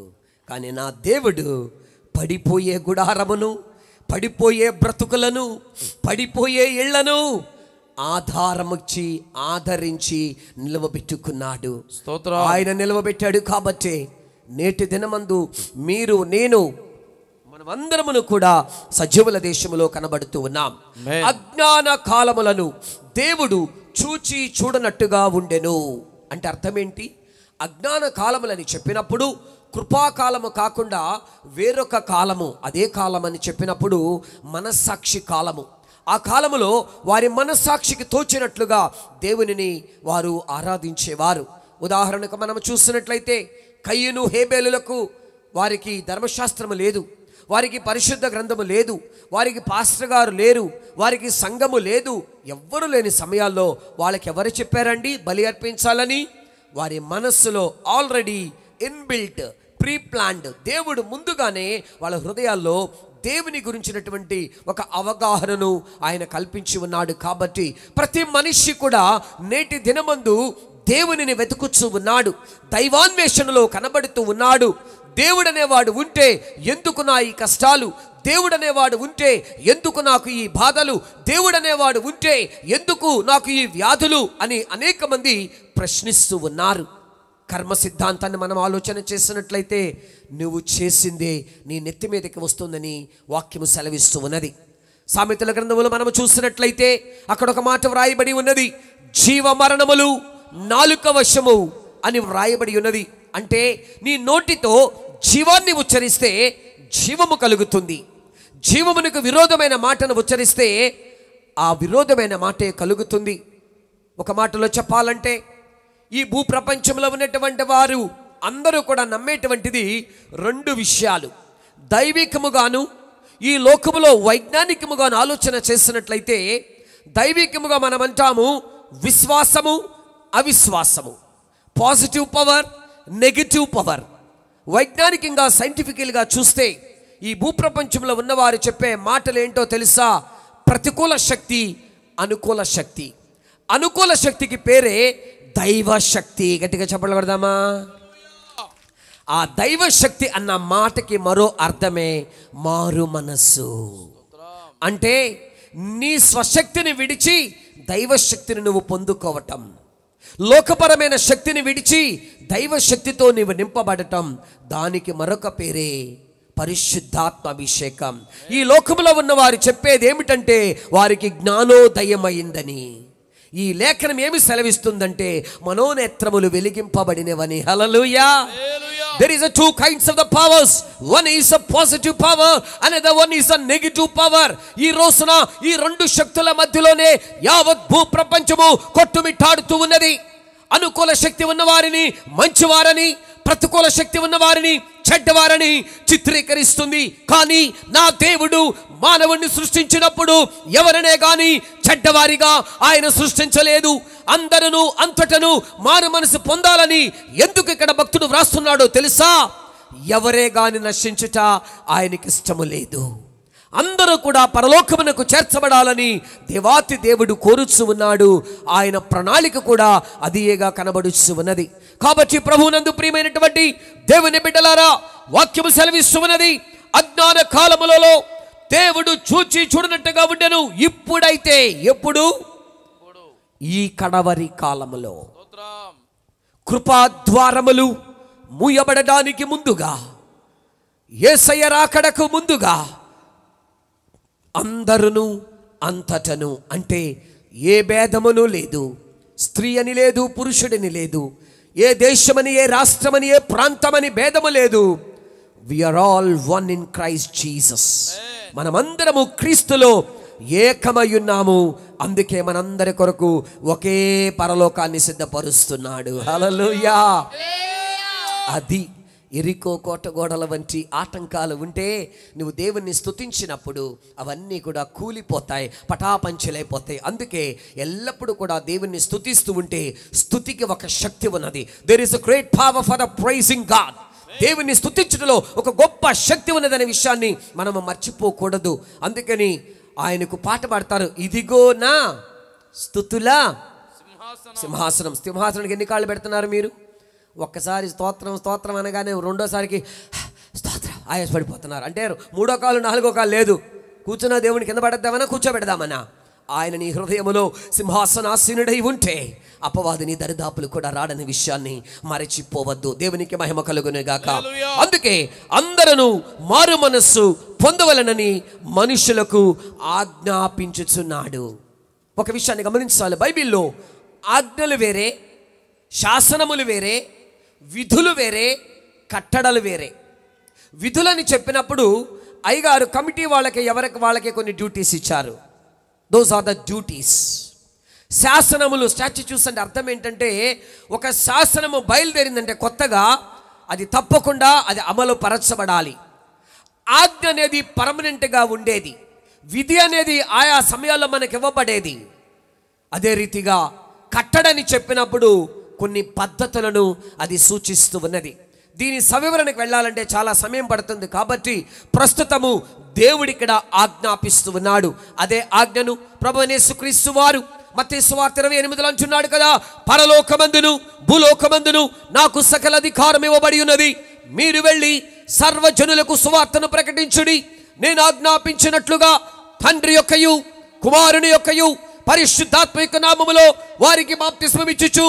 కానీ నా దేవుడు పడిపోయే గుడారమును, పడిపోయే బ్రతుకులను, పడిపోయే ఇళ్లను ఆధారమిచ్చి ఆదరించి నిలవబెట్టుకున్నాడు. ఆయన నిలవబెట్టాడు. కాబట్టి నేటి దినమందు మీరు నేను మనమందరమును కూడా సజీవుల దేశములో కనబడుతూ ఉన్నాం. Amen. అజ్ఞాన కాలములను దేవుడు చూచి చూడనట్టుగా ఉండెను అంటే అర్థం ఏంటి? అజ్ఞాన కాలములని చెప్పినప్పుడు కృపాకాలము కాకుండా వేరొక కాలము, అదే కాలం అని చెప్పినప్పుడు మనస్సాక్షి కాలము. ఆ కాలములో వారి మనస్సాక్షికి తోచినట్లుగా దేవునిని వారు ఆరాధించేవారు. ఉదాహరణకు మనం చూసినట్లయితే కయ్యను హేబేలులకు వారికి ధర్మశాస్త్రము లేదు, వారికి పరిశుద్ధ గ్రంథము లేదు, వారికి పాస్టర్ గారు లేరు, వారికి సంఘము లేదు. ఎవ్వరు లేని సమయాల్లో వాళ్ళకి ఎవరు చెప్పారండి బలి అర్పించాలని? వారి మనస్సులో ఆల్రెడీ ఇన్బిల్ట్, ప్రీ ప్లాన్డ్, దేవుడు ముందుగానే వాళ్ళ హృదయాల్లో దేవుని గురించినటువంటి ఒక అవగాహనను ఆయన కల్పించి ఉన్నాడు. కాబట్టి ప్రతి మనిషి కూడా నేటి దినమందు దేవునిని వెతుకుచూ ఉన్నాడు, దైవాన్వేషణలో కనబడుతూ ఉన్నాడు. దేవుడనేవాడు ఉంటే ఎందుకు నా ఈ కష్టాలు, దేవుడనేవాడు ఉంటే ఎందుకు నాకు ఈ బాధలు, దేవుడనేవాడు ఉంటే ఎందుకు నాకు ఈ వ్యాధులు అని అనేక మంది ప్రశ్నిస్తూ ఉన్నారు. కర్మ సిద్ధాంతాన్ని మనం ఆలోచన చేసినట్లయితే నువ్వు చేసిందే నీ నెత్తి మీదకి వస్తుందని వాక్యము సెలవిస్తూ ఉన్నది. సామెతల గ్రంథములో మనం చూసినట్లయితే అక్కడ ఒక మాట వ్రాయబడి ఉన్నది, జీవ మరణములు నాలుక వశము అని వ్రాయబడి ఉన్నది. అంటే నీ నోటితో జీవాన్ని ఉచ్చరిస్తే జీవము కలుగుతుంది, జీవమునకు విరోధమైన మాటను ఉచ్చరిస్తే ఆ విరోధమైన మాటే కలుగుతుంది. ఒక మాటలో చెప్పాలంటే ఈ భూప్రపంచంలో ఉన్నటువంటి వారు అందరూ కూడా నమ్మేటువంటిది రెండు విషయాలు. దైవికముగాను ఈ లోకములో వైజ్ఞానికముగాను ఆలోచన చేసినట్లయితే దైవికముగా మనం అంటాము విశ్వాసము, అవిశ్వాసము, పాజిటివ్ పవర్, నెగిటివ్ పవర్. వైజ్ఞానికంగా సైంటిఫికల్గా చూస్తే ఈ భూప్రపంచంలో ఉన్నవారు చెప్పే మాటలు ఏంటో తెలుసా? ప్రతికూల శక్తి, అనుకూల శక్తి. అనుకూల శక్తికి పేరే దైవ శక్తి. గట్టిగా చెప్పలు పెడదామా? ఆ దైవ శక్తి అన్న మాటకి మరో అర్థమే మారు మనస్సు. అంటే నీ స్వశక్తిని విడిచి దైవ శక్తిని నువ్వు పొందుకోవటం, లోకపరమైన శక్తిని విడిచి దైవ శక్తితో నీవు నింపబడటం, దానికి మరొక పేరే పరిశుద్ధాత్మ అభిషేకం. ఈ లోకములో ఉన్న వారు చెప్పేది ఏమిటంటే వారికి జ్ఞానోదయమైందని. ఈ లేఖనం ఏమి సెలవిస్తుందంటే మనోనేత్రములు వెలిగింపబడినవని. హల్లెలూయా. There is a two kinds of the powers. One is a positive power, another one is a negative power. ఈ రోజున ఈ రెండు శక్తుల మధ్యలోనే యావత్ భూ ప్రపంచము కొట్టుమిట్టాడుతూ ఉన్నది. అనుకూల శక్తి ఉన్నవారిని మంచివారని, ప్రతికూల శక్తి ఉన్నవారిని చెడ్డవారని చిత్రీకరిస్తుంది. కానీ నా దేవుడు మానవుణ్ణి సృష్టించినప్పుడు ఎవరనే గాని చెడ్డవారిగా ఆయన సృష్టించలేదు. అందరూ అంతటను మారు మనసు పొందాలని ఎందుకు ఇక్కడ భక్తుడు వ్రాస్తున్నాడో తెలుసా? ఎవరే గాని నశించుట ఆయనకి ఇష్టము లేదు, అందరూ కూడా పరలోకమునకు చేర్చబడాలని దేవాతి దేవుడు కోరుచు ఉన్నాడు. ఆయన ప్రణాళిక కూడా అదియేగా కనబడుచు ఉన్నది. కాబట్టి ప్రభువునందు ప్రియమైనటువంటి దేవుని బిడ్డలారా, వాక్యము సెలవిస్తూ ఉన్నది, అజ్ఞాన కాలములలో దేవుడు చూచి చూడనట్టుగా ఉండెను. ఇప్పుడైతే ఎప్పుడు? ఈ కడవరి కాలములో కృపాద్వారములు మూయబడడానికి ముందుగా, యేసయ్య రాకడకు ముందుగా అందరును అంతటను, అంటే ఏ భేదమును లేదు, స్త్రీ అని లేదు, పురుషుడిని లేదు, ఏ దేశమని, ఏ రాష్ట్రమని, ఏ ప్రాంతమని భేదము లేదు. We are all one in Christ Jesus. మనమందరము క్రీస్తులో ఏకమయ్యున్నాము. అందుకే మనందరి కొరకు ఒకే పరలోకాన్ని సిద్ధపరుస్తున్నాడు. హల్లెలూయా. అది ఎరికో కోట గోడల వంటి ఆటంకాలు ఉంటే నువ్వు దేవుణ్ణి స్తుతించినప్పుడు అవన్నీ కూడా కూలిపోతాయి, పటాపంచలైపోతాయి. అందుకే ఎల్లప్పుడూ కూడా దేవుణ్ణి స్తుతిస్తూ ఉంటే స్తుతికి ఒక శక్తి ఉన్నది. There is a great power for the praising God. దేవుణ్ణి స్తుతించడంలో ఒక గొప్ప శక్తి ఉన్నదనే విషయాన్ని మనము మర్చిపోకూడదు. అందుకని ఆయనకు పాట పాడతారు, ఇదిగో నా స్తుతుల సింహాసనం. సింహాసనానికి ఎన్ని కాళ్ళు పెడుతున్నారు మీరు? ఒక్కసారి స్తోత్రం స్తోత్రం అనగానే రెండోసారికి స్తోత్రం ఆయాసపడిపోతున్నారు. అంటే మూడో కాలు నాలుగో కాలు లేదు. కూర్చున్న దేవుని కింద పడేద్దామన్నా కూర్చోబెడదామన్నా? ఆయన నీ హృదయములో సింహాసనాసీనుడై ఉంటే అపవాదిని దరిదాపులు కూడా రాడని విషయాన్ని మరచిపోవద్దు. దేవునికి మహిమ కలుగును గాక. అందుకే అందరూ మారు మనస్సు పొందవలనని మనుషులకు ఆజ్ఞాపించుచున్నాడు. ఒక విషయాన్ని గమనించాలి. బైబిల్లో ఆజ్ఞలు వేరే, శాసనములు వేరే, విధులు వేరే, కట్టడలు వేరే. విధులని చెప్పినప్పుడు అయ్యగారు కమిటీ వాళ్ళకి కొన్ని డ్యూటీస్ ఇచ్చారు. Those are the duties. శాసనములు, స్టాట్యూట్స్ అంటే అర్థం ఏంటంటే ఒక శాసనము బయలుదేరిందంటే కొత్తగా అది తప్పకుండా అది అమలు పరచబడాలి. ఆజ్ఞ అనేది పర్మనెంట్గా ఉండేది, విధి అనేది ఆయా సమయాల్లో మనకి ఇవ్వబడేది. అదే రీతిగా కట్టడని చెప్పినప్పుడు కొన్ని పద్ధతులను అది సూచిస్తూ ఉన్నది. దీని సవివరణకు వెళ్ళాలంటే చాలా సమయం పడుతుంది కాబట్టి ప్రస్తుతము దేవుడు ఇక్కడ ఆజ్ఞాపిస్తూ ఉన్నాడు. అదే ఆజ్ఞను ప్రభువైన యేసుక్రీస్తు వారు మత్తయి సువార్త 28 అంటున్నాడు కదా, పరలోకమందును భూలోకమందును నాకు సకల అధికారం ఇవ్వబడి ఉన్నది, మీరు వెళ్ళి సర్వజనులకు సువార్తను ప్రకటించుడి, నేను ఆజ్ఞాపించినట్లుగా తండ్రి యొక్కయు కుమారుని యొక్కయు పరిశుద్ధాత్మ యొక్క నామములో వారికి బాప్తిస్మం ఇచ్చుచు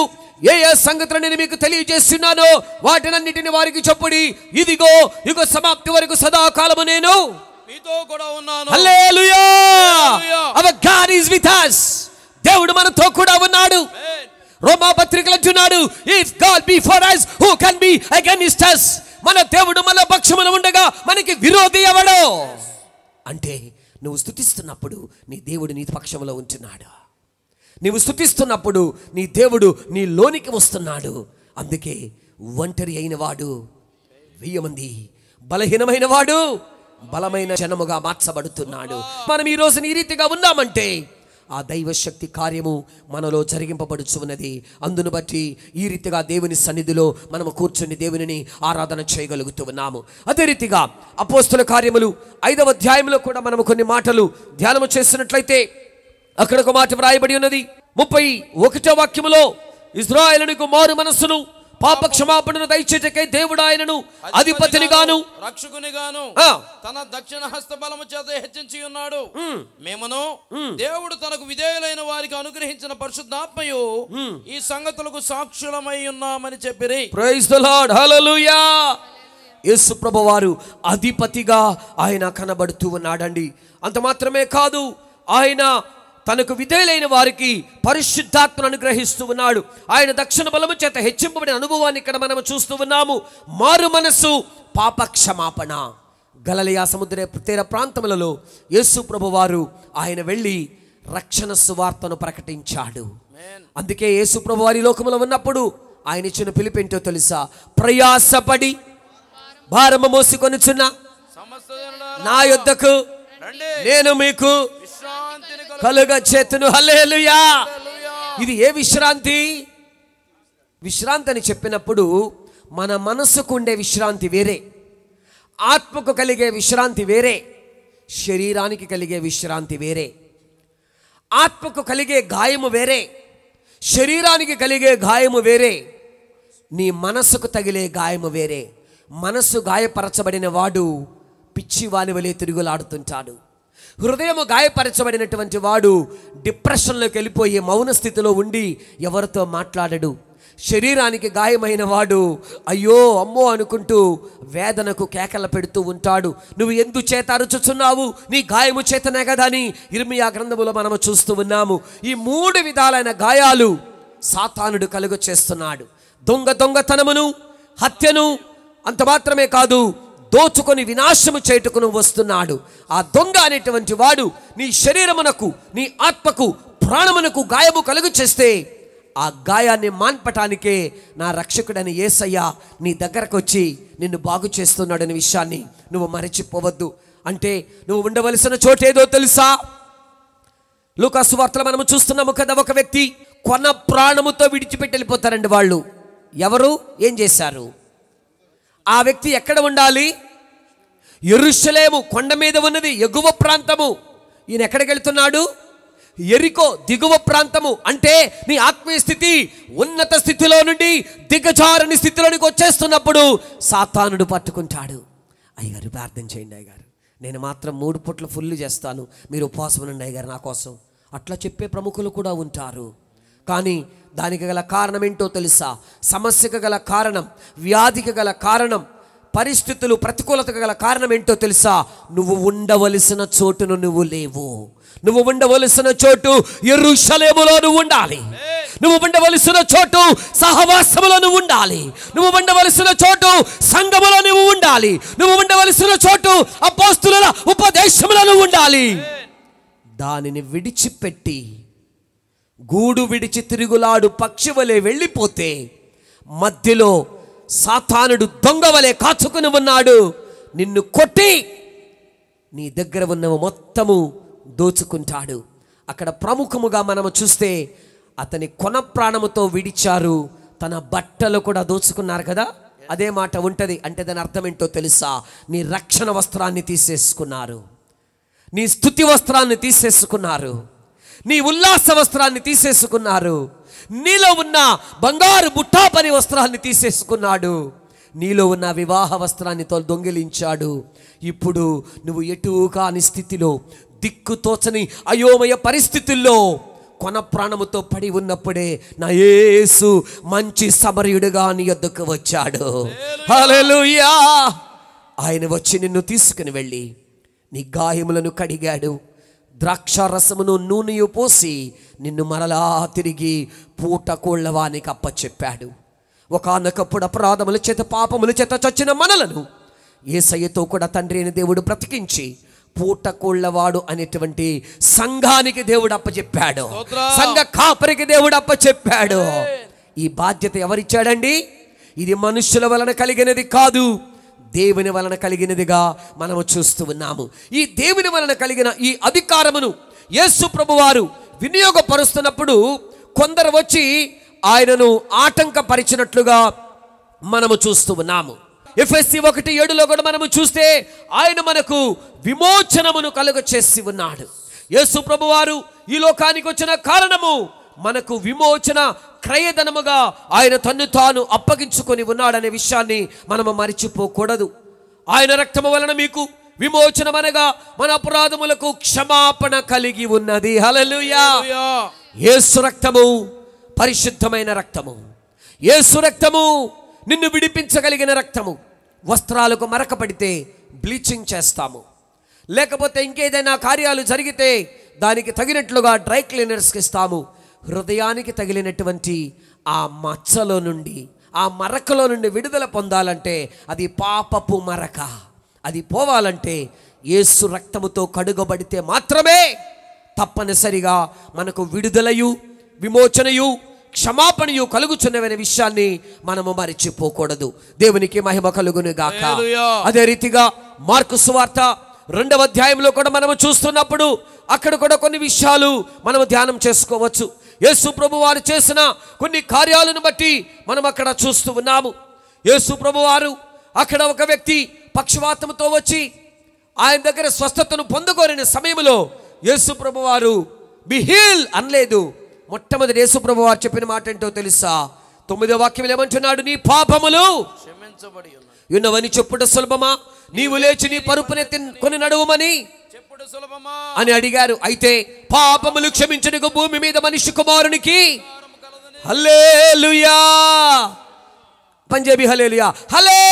ఏ ఏ సంగతులను నేను మీకు తెలియజేస్తున్నానో వాటినన్నిటిని వారికి చెప్పుడి, ఇదిగో యుగ సమాప్తి వరకు సదాకాలము నేను మీతో కూడా ఉన్నాను. హల్లెలూయా. Our God is with us. దేవుడు మనతో కూడా ఉన్నాడు. రోమా పత్రికలో అంటున్నాడు, if God be for us, who can be against us? మన దేవుడు మన పక్షమున ఉండగా మనకి విరోధి ఎవడు? అంటే నువ్వు స్తుతిస్తున్నప్పుడు నీ దేవుడు నీ పక్షములో ఉంటున్నాడు. నీవు స్తుతిస్తున్నప్పుడు నీ దేవుడు నీ లోనికి వస్తున్నాడు. అందుకే ఒంటరి అయిన వాడు 1000 మంది, బలహీనమైన వాడు బలమైన జనముగా మార్చబడుతున్నాడు. మనం ఈ రోజున ఈ రీతిగా ఉన్నామంటే ఆ దైవశక్తి కార్యము మనలో జరిగింపబడుచున్నది. అందును బట్టి ఈ రీతిగా దేవుని సన్నిధిలో మనము కూర్చుని దేవునిని ఆరాధన చేయగలుగుతూ ఉన్నాము. అదే రీతిగా అపోస్తుల కార్యములు 5వ అధ్యాయంలో కూడా మనము కొన్ని మాటలు ధ్యానము చేస్తున్నట్లయితే అక్కడ ఒక మాట వ్రాయబడి ఉన్నది. 31వ వాక్యములో ఇశ్రాయేలునకు మారు మనస్సును పాప క్షమాపణను దయచేటకై దేవుడు ఆయనను అధిపతినిగాను రక్షకునిగాను తన దక్షిణ హస్త బలము చేత హెచ్చించి ఉన్నాడు. మేమును దేవుడు తనకు విధేయులైన వారికి అనుగ్రహించిన పరిశుద్ధాత్మయు ఈ సంగతులకు సాక్షులమై ఉన్నామని చెప్పిరి. Praise the Lord. Hallelujah. Yesu ప్రభువారు అధిపతిగా ఆయన కనబడుతూ ఉన్నాడండి. అంత మాత్రమే కాదు, ఆయన తనకు విధేయులైన వారికి పరిశుద్ధాత్మను అనుగ్రహిస్తూ ఉన్నాడు. ఆయన దక్షిణ బలము చేత హెచ్చింపబడిన అనుభవాన్ని ఇక్కడ మనం చూస్తూ ఉన్నాము. మారు మనస్సు, పాప క్షమాపణ. గలిలయ సముద్ర తీర ప్రాంతములలో యేసు ప్రభువారు ఆయన వెళ్ళి రక్షణ సువార్తను ప్రకటించాడు. అందుకే యేసు ప్రభువారి లోకములో ఉన్నప్పుడు ఆయన ఇచ్చిన పిలుపేంటో తెలుసా? ప్రయాసపడి భారము మోసుకొనుచున్న నా యొద్దకు నేను మీకు కలుగ చేతును. హల్లెలూయా. ఇది ఏ విశ్రాంతి? విశ్రాంతి అని చెప్పినప్పుడు మన మనసుకు ఉండే విశ్రాంతి వేరే, ఆత్మకు కలిగే విశ్రాంతి వేరే, శరీరానికి కలిగే విశ్రాంతి వేరే. ఆత్మకు కలిగే గాయము వేరే, శరీరానికి కలిగే గాయము వేరే, నీ మనసుకు తగిలే గాయము వేరే. మనసు గాయపరచబడిన వాడు పిచ్చివాని వలె తిరుగులాడుతుంటాడు. హృదయము గాయపరచబడినటువంటి వాడు డిప్రెషన్లోకి వెళ్ళిపోయి మౌన స్థితిలో ఉండి ఎవరితో మాట్లాడడు. శరీరానికి గాయమైన వాడు అయ్యో అమ్మో అనుకుంటూ వేదనకు కేకలు పెడుతూ ఉంటాడు. నువ్వు ఎందుచేత అరుచుచున్నావు? నీ గాయము చేతనే కదా అని ఇర్మియా గ్రంథములో మనము చూస్తూ ఉన్నాము. ఈ 3 విధాలైన గాయాలు సాతానుడు కలుగ చేస్తున్నాడు. దొంగతనమును, హత్యను, అంత మాత్రమే కాదు దోచుకొని వినాశము చేయుటకును వస్తున్నాడు. ఆ దొంగ అనేటువంటి వాడు నీ శరీరమునకు, నీ ఆత్మకు, ప్రాణమునకు గాయము కలుగు చేస్తే ఆ గాయాన్ని మాన్పటానికే నా రక్షకుడని యేసయ్య నీ దగ్గరకు వచ్చి నిన్ను బాగు చేస్తున్నాడనే విషయాన్ని నువ్వు మరచిపోవద్దు. అంటే నువ్వు ఉండవలసిన చోటేదో తెలుసా? లూకా సువార్తలో మనము చూస్తున్నాము కదా, ఒక వ్యక్తి కొన ప్రాణముతో విడిచిపెట్టి వెళ్ళిపోతారండి. వాళ్ళు ఎవరు? ఏం చేశారు? ఆ వ్యక్తి ఎక్కడ ఉండాలి? యెరూషలేము కొండ మీద ఉన్నది ఎగువ ప్రాంతము. ఈయన ఎక్కడికి వెళ్తున్నాడు? ఎరికో దిగువ ప్రాంతము. అంటే నీ ఆత్మీయ స్థితి ఉన్నత స్థితిలో నుండి దిగజారని స్థితిలోనికి వచ్చేస్తున్నప్పుడు సాతానుడు పట్టుకుంటాడు. అయ్యగారు ప్రార్థన చేయండి అయ్యగారు, నేను మాత్రం 3 పూట్ల ఫుల్ చేస్తాను, మీరు ఉపవాసం ఉండండి అయ్యగారు నా కోసం. అట్లా చెప్పే ప్రముఖులు కూడా ఉంటారు. కానీ దానికి గల కారణం ఏంటో తెలుసా? సమస్యకు గల కారణం, వ్యాధికి గల కారణం, పరిస్థితులు ప్రతికూలత గల కారణం ఏంటో తెలుసా? నువ్వు ఉండవలసిన చోటును నువ్వు లేవు. నువ్వు ఉండవలసిన చోటు యెరూషలేములో నువ్వు ఉండాలి. నువ్వు ఉండవలసిన చోటు సహవాసములో నువ్వు ఉండాలి. నువ్వు ఉండవలసిన చోటు సంఘములో నువ్వు ఉండాలి. నువ్వు ఉండవలసిన చోటు అపోస్తలుల ఉపదేశములో నువ్వు ఉండాలి. దానిని విడిచిపెట్టి గూడు విడిచి తిరుగులాడు పక్షి వలె వెళ్ళిపోతే మధ్యలో సాతానుడు దొంగ వలె కాచుకుని ఉన్నాడు. నిన్ను కొట్టి నీ దగ్గర ఉన్నవి మొత్తము దోచుకుంటాడు. అక్కడ ప్రముఖముగా మనము చూస్తే అతని కొన ప్రాణముతో విడిచారు, తన బట్టలు కూడా దోచుకున్నారు కదా. అదే మాట ఉంటుంది. అంటే దాని అర్థం ఏంటో తెలుసా? నీ రక్షణ వస్త్రాన్ని తీసేసుకున్నారు, నీ స్తుతి వస్త్రాన్ని తీసేసుకున్నారు, నీ ఉల్లాస వస్త్రాన్ని తీసేసుకున్నారు, నీలో ఉన్న బంగారు బుట్టా పని వస్త్రాన్ని తీసేసుకున్నాడు, నీలో ఉన్న వివాహ వస్త్రాన్ని దొంగిలించాడు. ఇప్పుడు నువ్వు ఎటు కాని స్థితిలో, దిక్కు తోచని అయోమయ పరిస్థితుల్లో కొన ప్రాణముతో పడి ఉన్నప్పుడే నా యేసు మంచి సమరయుడుగా నీ యొద్దకు వచ్చాడు. హల్లెలూయా! ఆయన వచ్చి నిన్ను తీసుకుని వెళ్ళి నీ గాయములను కడిగాడు, ద్రాక్షారసమును నూనెయు పోసి నిన్ను మరలా తిరిగి పూట కోళ్ళవానికి అప్పచెప్పాడు. ఒకానొకప్పుడు అపరాధముల చేత పాపముల చేత చచ్చిన మనలను యేసయ్యతో కూడా తండ్రి అయిన దేవుడు బ్రతికించి పూట కోళ్ళవాడు అనేటువంటి సంఘానికి దేవుడు అప్పచెప్పాడు. సంఘ కాపరికి దేవుడు అప్పచెప్పాడు. ఈ బాధ్యత ఎవరిచ్చాడండి? ఇది మనుషుల వలన కలిగినది కాదు, దేవుని వలన కలిగినదిగా మనము చూస్తూ ఉన్నాము. ఈ దేవుని వలన కలిగిన ఈ అధికారమును యేసు ప్రభువారు వినియోగపరుస్తున్నప్పుడు కొందరు వచ్చి ఆయనను ఆటంకపరిచినట్లుగా మనము చూస్తూ ఉన్నాము. ఎఫెసీ 1:7 కూడా మనము చూస్తే ఆయన మనకు విమోచనమును కలుగ చేసి ఉన్నాడు. యేసు ప్రభువారు ఈ లోకానికి వచ్చిన కారణము మనకు విమోచన క్రయధనముగా ఆయన తన్ను తాను అప్పగించుకొని ఉన్నాడనే విషయాన్ని మనము మరిచిపోకూడదు. ఆయన రక్తము వలన మీకు విమోచనమనగా మన అపరాధములకు క్షమాపణ కలిగి ఉన్నది. హల్లెలూయా! యేసు రక్తము పరిశుద్ధమైన రక్తము. యేసు రక్తము నిన్ను విడిపించగలిగిన రక్తము. వస్త్రాలకు మరక పడితే బ్లీచింగ్ చేస్తాము, లేకపోతే ఇంకేదైనా కార్యాలు జరిగితే దానికి తగినట్లుగా డ్రై క్లీనర్స్కి ఇస్తాము. హృదయానికి తగిలినటువంటి ఆ మచ్చలో నుండి, ఆ మరకలో నుండి విడుదల పొందాలంటే అది పాపపు మరక, అది పోవాలంటే యేసు రక్తముతో కడుగబడితే మాత్రమే తప్పనిసరిగా మనకు విడుదలయు విమోచనయు క్షమాపణయు కలుగుచున్నవనే విషయాన్ని మనము మరిచిపోకూడదు. దేవునికి మహిమ కలుగును గాక. అదే రీతిగా మార్కు సువార్త 2వ అధ్యాయంలో కూడా మనము చూస్తున్నప్పుడు అక్కడ కూడా కొన్ని విషయాలు మనము ధ్యానం చేసుకోవచ్చు. యేసు ప్రభువారు చేసిన కొన్ని కార్యాలను బట్టి మనం అక్కడ చూస్తూ ఉన్నాము. యేసు ప్రభువారు అక్కడ ఒక వ్యక్తి పక్షవాతంతో వచ్చి ఆయన దగ్గర స్వస్థతను పొందుకోరిన సమయంలో యేసు ప్రభువారు బి హీల్ అనలేదు. మొట్టమొదటి యేసు ప్రభువారు చెప్పిన మాట ఏంటో తెలుసా? 9వ వాక్యం ఏమంటున్నాడు? నీ పాపములు క్షమించబడి ఉన్నవని చెప్పుట సులభమా, నీవు లేచి నీ పరుపునెత్తి కొని నడువమని చెప్పుడు సులభమా అని అడిగారు. అయితే పాపములు క్షమించడానికి భూమి మీద మనిషి కుమారునికి హల్లెలూయా, పంజాబీ హల్లెలూయా, హల్లెలూయా.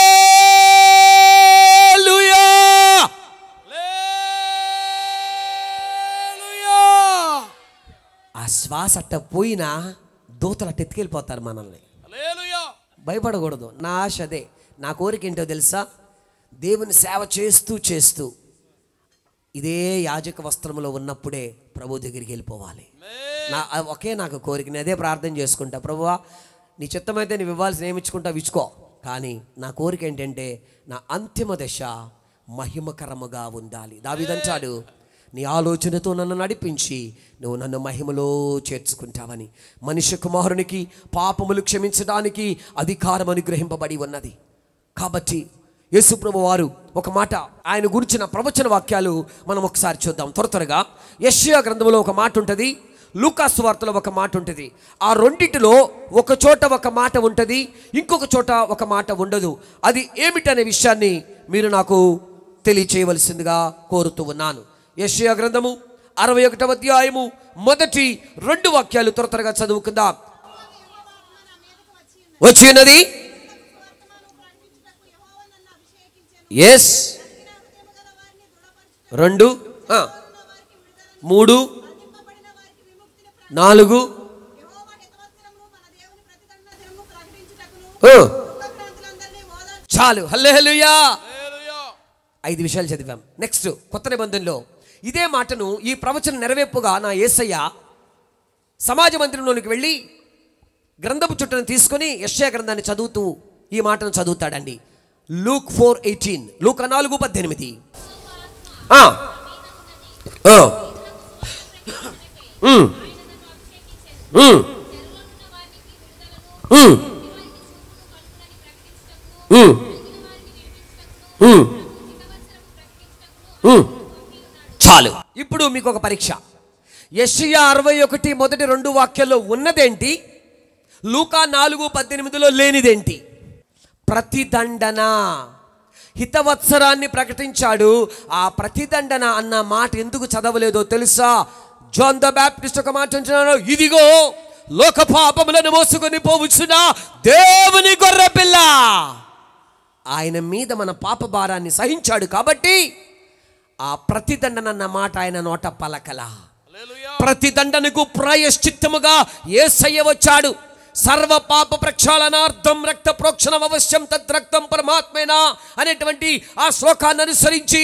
ఆ శ్వాస అట్ట పోయినా దూతలు అట్ట ఎత్తుకెళ్ళిపోతారు మనల్ని. భయపడకూడదు. నా ఆశ అదే. నా కోరిక ఏంటో తెలుసా? దేవుని సేవ చేస్తూ చేస్తూ ఇదే యాజక వస్త్రంలో ఉన్నప్పుడే ప్రభు దగ్గరికి వెళ్ళిపోవాలి. ఒకే నాకు కోరిక. నేను అదే ప్రార్థన చేసుకుంటా, ప్రభువా నీ చిత్తమైతే నువ్వు ఇవ్వాల్సిన ఏమిచ్చుకుంటా ఇచ్చుకో, కానీ నా కోరిక ఏంటంటే నా అంతిమ దశ మహిమకరముగా ఉండాలి. దావీదంటాడు, నీ ఆలోచనతో నన్ను నడిపించి నువ్వు నన్ను మహిమలో చేర్చుకుంటావని. మనిషి కుమారునికి పాపములు క్షమించడానికి అధికారం అనుగ్రహింపబడి ఉన్నది. కాబట్టి యేసుప్రభు వారు ఒక మాట, ఆయన గురించిన ప్రవచన వాక్యాలు మనం ఒకసారి చూద్దాం త్వరగా. యెషయా గ్రంథంలో ఒక మాట ఉంటుంది, లూకా సువార్తలో ఒక మాట ఉంటుంది. ఆ రెండిటిలో ఒక చోట ఒక మాట ఉంటుంది, ఇంకొక చోట ఒక మాట ఉండదు. అది ఏమిటనే విషయాన్ని మీరు నాకు తెలియచేయవలసిందిగా కోరుతూ ఉన్నాను. యెషయా గ్రంథము 61వ అధ్యాయము మొదటి 2 వాక్యాలు త్వరగా చదువుకుందాం. వచ్చి ఉన్నది ఎస్ 2 3 4 చాలు. హల్లెలూయా. 5 విషయాలు చదివాం. నెక్స్ట్ కొత్త నిబంధనలో ఇదే మాటను, ఈ ప్రవచన నెరవేర్పుగా నా యేసయ్య సమాజ మందిరంలోనికి వెళ్ళి గ్రంథపు చుట్టను తీసుకొని యెషయా గ్రంథాన్ని చదువుతూ ఈ మాటను చదువుతాడండి. లూక్ 4:18, లూకా 4:18. చాలు. ఇప్పుడు మీకు ఒక పరీక్ష. యెషయా 61 మొదటి 2 వాక్యాల్లో ఉన్నదేంటి? లూకా 4:18లో లేనిదేంటి? ప్రతిదండన, హితవత్సరాన్ని ప్రకటించాడు. ఆ ప్రతిదండన అన్న మాట ఎందుకు చదవలేదో తెలుసా? జాన్ ద బ్యాప్టిస్ట్ ఒక మాట అంటున్నాడు, ఇదిగో లోక పాపములను మోసుకొని పోవచ్చున దేవుని గొర్రెపిల్ల. ఆయన మీద మన పాప భారాన్ని సహించాడు కాబట్టి ఆ ప్రతిదండన అన్న మాట ఆయన నోట పలకల. ప్రతిదండనకు ప్రాయశ్చిత్తముగా యేసయ్య వచ్చాడు. సర్వ పాప ప్రక్షాళనార్థం రక్త ప్రోక్షణం అవశ్యం తద్రక్తం పరమాత్మేనా అనేటువంటి ఆ శ్లోకాన్ని అనుసరించి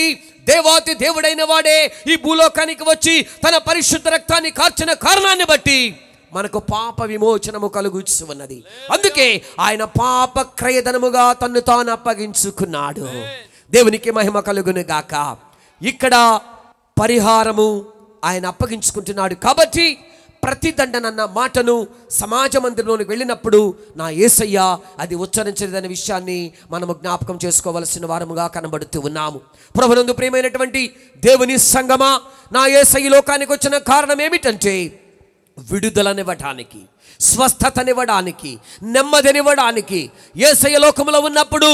దేవాతి దేవుడైన వాడే ఈ భూలోకానికి వచ్చి తన పరిశుద్ధ రక్తాన్ని కార్చిన కారణాన్ని బట్టి మనకు పాప విమోచనము కలుగుచు ఉన్నది. అందుకే ఆయన పాప క్రయధనముగా తన్ను తాను అప్పగించుకున్నాడు. దేవునికి మహిమ కలుగును గాక. ఇక్కడ పరిహారము ఆయన అప్పగించుకుంటున్నాడు కాబట్టి ప్రతిదండనన్న మాటను సమాజ మందిరంలోనికి వెళ్ళినప్పుడు నా యేసయ్య అది ఉచ్చరించలేదనే విషయాన్ని మనము జ్ఞాపకం చేసుకోవలసిన వారముగా కనబడుతూ ఉన్నాము. ప్రభునందు ప్రియమైనటువంటి దేవుని సంగమా, నా యేసయ్య లోకానికి వచ్చిన కారణం ఏమిటంటే విడుదలనివ్వడానికి, స్వస్థతనివ్వడానికి, నెమ్మదినివ్వడానికి. యేసయ్య లోకంలో ఉన్నప్పుడు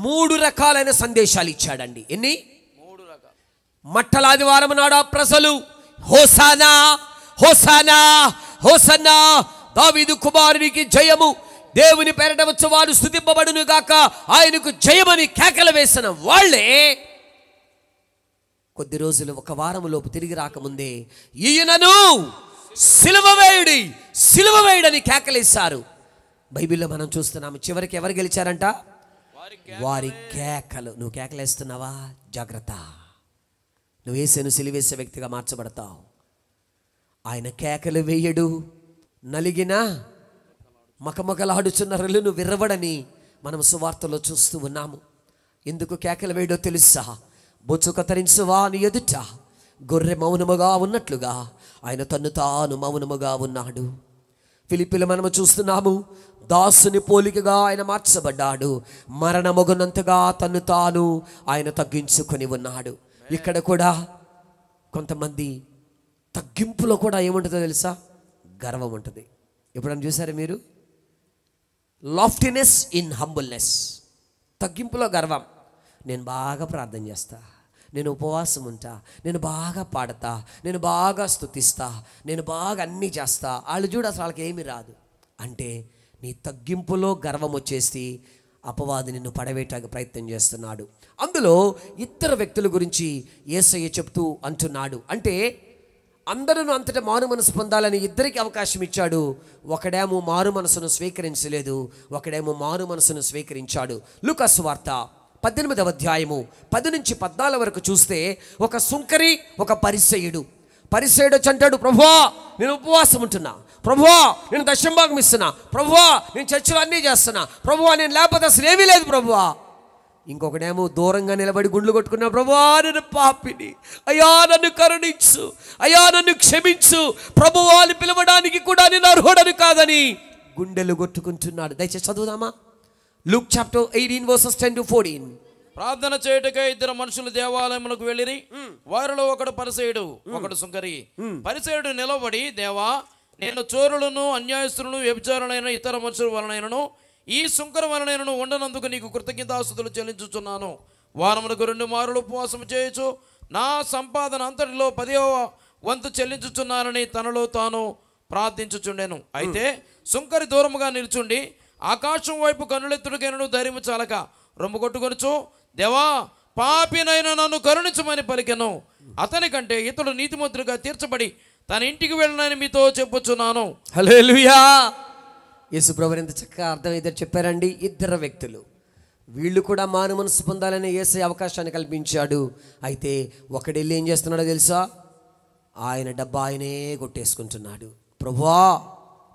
3 రకాలైన సందేశాలు ఇచ్చాడండి. ఎన్ని? 3 రకాలు. మట్టలాదివారం నాడు ప్రజలు హోసానా హోసానా హోసన్నా, దావీదు కుమారునికి జయము, దేవుని పేరట వచ్చేవాడు స్తుతింపబడును గాక, ఆయనకు జయమని కేకలు వేసిన వాళ్ళే కొద్ది రోజులు, ఒక వారములోపు తిరిగి రాకముందే ఈయనను సిలువ వేయుడి, సిలువ వేయుడని కేకలేశారు. బైబిల్లో మనం చూస్తున్నాము. చివరికి ఎవరు గెలిచారంట? వారి కేకలు. నువ్వు కేకలేస్తున్నావా? జాగ్రత్త, నువ్వు యేసును సిలువేసే వ్యక్తిగా మార్చబడతావు. ఆయన కేకలు వేయడు, నలిగిన మకమకలాడుచున్న రెల్లును విర్రవడని మనం సువార్తలో చూస్తూ ఉన్నాము. ఎందుకు కేకలు వేయడో తెలుసా? బొచ్చు కత్తిరించువా అని ఎదుట గొర్రె మౌనముగా ఉన్నట్లుగా ఆయన తన్ను తాను మౌనముగా ఉన్నాడు. ఫిలిప్పీలో మనము చూస్తున్నాము, దాసుని పోలికగా ఆయన మార్చబడ్డాడు. మరణమొగనంతగా తన్ను తాను ఆయన తగ్గించుకొని ఉన్నాడు. ఇక్కడ కూడా కొంతమంది తగ్గింపులో కూడా ఏముంటుందో తెలుసా? గర్వం ఉంటుంది. ఎప్పుడన్నా చూసారా మీరు? లాఫ్టీనెస్ ఇన్ హంబుల్నెస్. తగ్గింపులో గర్వం. నేను బాగా ప్రార్థన చేస్తా, నేను ఉపవాసం ఉంటా, నేను బాగా పాడతా, నేను బాగా స్తుతిస్తా, నేను బాగా అన్నీ చేస్తా, వాళ్ళు చూడు అసలు వాళ్ళకి ఏమీ రాదు అంటే నీ తగ్గింపులో గర్వం వచ్చేసి అపవాది నిన్ను పడవేయటానికి ప్రయత్నం చేస్తున్నాడు. అందులో 2 వ్యక్తుల గురించి యేసయ్య చెప్తూ అంటున్నాడు. అంటే అందరూ అంతటా మారు మనసు పొందాలని 2కి అవకాశం ఇచ్చాడు. ఒకడేమో మారు మనసును స్వీకరించలేదు, ఒకడేమో మారు మనసును స్వీకరించాడు. లూకా సువార్త 18వ అధ్యాయము 10 నుంచి 14 వరకు చూస్తే ఒక సుంకరి, ఒక పరిసయ్యుడు. పరిసయ్యుడు అంటాడు, ప్రభువా నేను ఉపవాసం ఉంటున్నా, ప్రభువా నేను దశంభాగం ఇస్తున్నా, ప్రభువా నేను చర్చలు అన్నీ చేస్తున్నా, ప్రభువా నేను లేకపోతే అసలు ఏమీ లేదు ప్రభువా. ఇంకొకడేమో దూరంగా నిలబడి గుండ్లు కొట్టుకున్నా, ప్రభువా నేను పాపిని, అయ్యా నన్ను కరుణించు, అయ్యా నన్ను క్షమించు, ప్రభువా అని పిలవడానికి కూడా నేను అర్హుడను కాదని గుండెలు కొట్టుకుంటున్నాడు. దయచేసి చదువుదామా? Luke chapter 18 verses 10 to 14. ప్రార్థన చేయుటకై 2 మనుషులు దేవాలయములకు వెళ్ళిరి. వారిలో ఒకడు పరిసయ్యుడు, ఒకడు సుంకరి. పరిసయ్యుడు నిలబడి, దేవా నేను చోరులను, అన్యాయస్తులను, వ్యభిచారులైన ఇతర మనుషుల వలనైనను ఈ సుంకర వలనైనను ఉండనందుకు నీకు కృతజ్ఞతాస్తుతులు చెల్లించుచున్నాను. వారమునకు 2 మారులు ఉపవాసం చేయొచ్చు, నా సంపాదన అంతటిలో 10వ వంతు చెల్లించుచున్నానని తనలో తాను ప్రార్థించుచుండెను. అయితే సుంకరి దూరముగా నిల్చుండి ఆకాశం వైపు కన్నులెత్తుడికైనను ధైర్యము చాలక రొమ్ము కొట్టుకొనుచు, దేవా పాపినైన నన్ను కరుణించమని పలికెను. అతని కంటే ఇతడు నీతిమంతుడిగా తీర్చబడి తన ఇంటికి వెళ్ళనని మీతో చెప్పుచున్నాను. హల్లెలూయా. యేసు ప్రభువు ఎంత చక్కగా అర్థమైతే చెప్పారండి. ఇద్దరు వ్యక్తులు, వీళ్ళు కూడా మారు మనసు పొందాలని యేసయ్య అవకాశాన్ని కల్పించాడు. అయితే ఒకడెళ్ళి ఏం చేస్తున్నాడో తెలుసా? ఆయన డబ్బా ఆయనే కొట్టేసుకుంటున్నాడు. ప్రభువా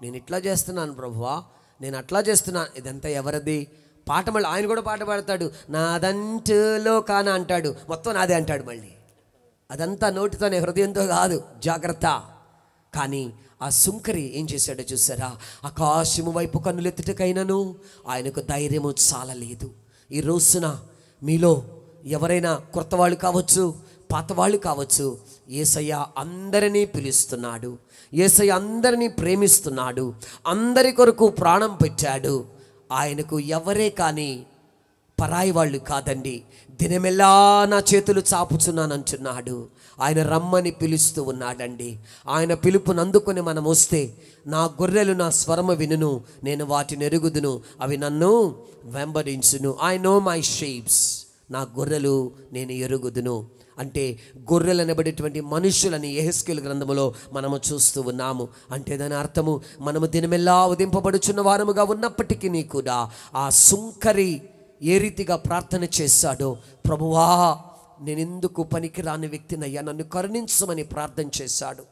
నేను ఇట్లా చేస్తున్నాను, ప్రభువా నేను అట్లా చేస్తున్నాను. ఇదంతా ఎవరిది? పాట మళ్ళీ ఆయన కూడా పాట పాడతాడు. నాదంటులో కాన అంటాడు, మొత్తం నాదే అంటాడు. మళ్ళీ అదంతా నోటితోనే, హృదయంతో కాదు, జాగ్రత్త. కానీ ఆ సుంకరి ఏం చేశాడో చూసారా? ఆకాశము వైపు కన్నులెత్తుటకైనను ఆయనకు ధైర్యము చాలలేదు. ఈ రోజున మీలో ఎవరైనా కొత్త వాళ్ళు కావచ్చు, పాత వాళ్ళు కావచ్చు, యేసయ్య అందరినీ పిలుస్తున్నాడు. యేసయ్య అందరినీ ప్రేమిస్తున్నాడు. అందరి కొరకు ప్రాణం పెట్టాడు. ఆయనకు ఎవరే కానీ పరాయి వాళ్ళు కాదండి. దినమెల్లా నా చేతులు చాపుచున్నానంటున్నాడు. ఆయన రమ్మని పిలుస్తూ ఉన్నాడండి. ఆయన పిలుపుని అందుకొని మనం వస్తే, నా గొర్రెలు నా స్వరము వినును, నేను వాటిని ఎరుగుదును, అవి నన్ను వెంబడించును. ఐ నో మై షీప్స్, నా గొర్రెలు నేను ఎరుగుదును. అంటే గొర్రెలు అనబడేటువంటి మనుషులని యెహెజ్కేలు గ్రంథములో మనము చూస్తూ ఉన్నాము. అంటే దాని అర్థము మనము దినమెల్లా ఉదింపబడుచున్న వారముగా ఉన్నప్పటికీ కూడా ఆ సుంకరి ఏ రీతిగా ప్రార్థన చేశాడో, ప్రభువా నేనెందుకు పనికి రాని వ్యక్తినయ్యా, నన్ను కరుణించమని ప్రార్థన చేశాడు.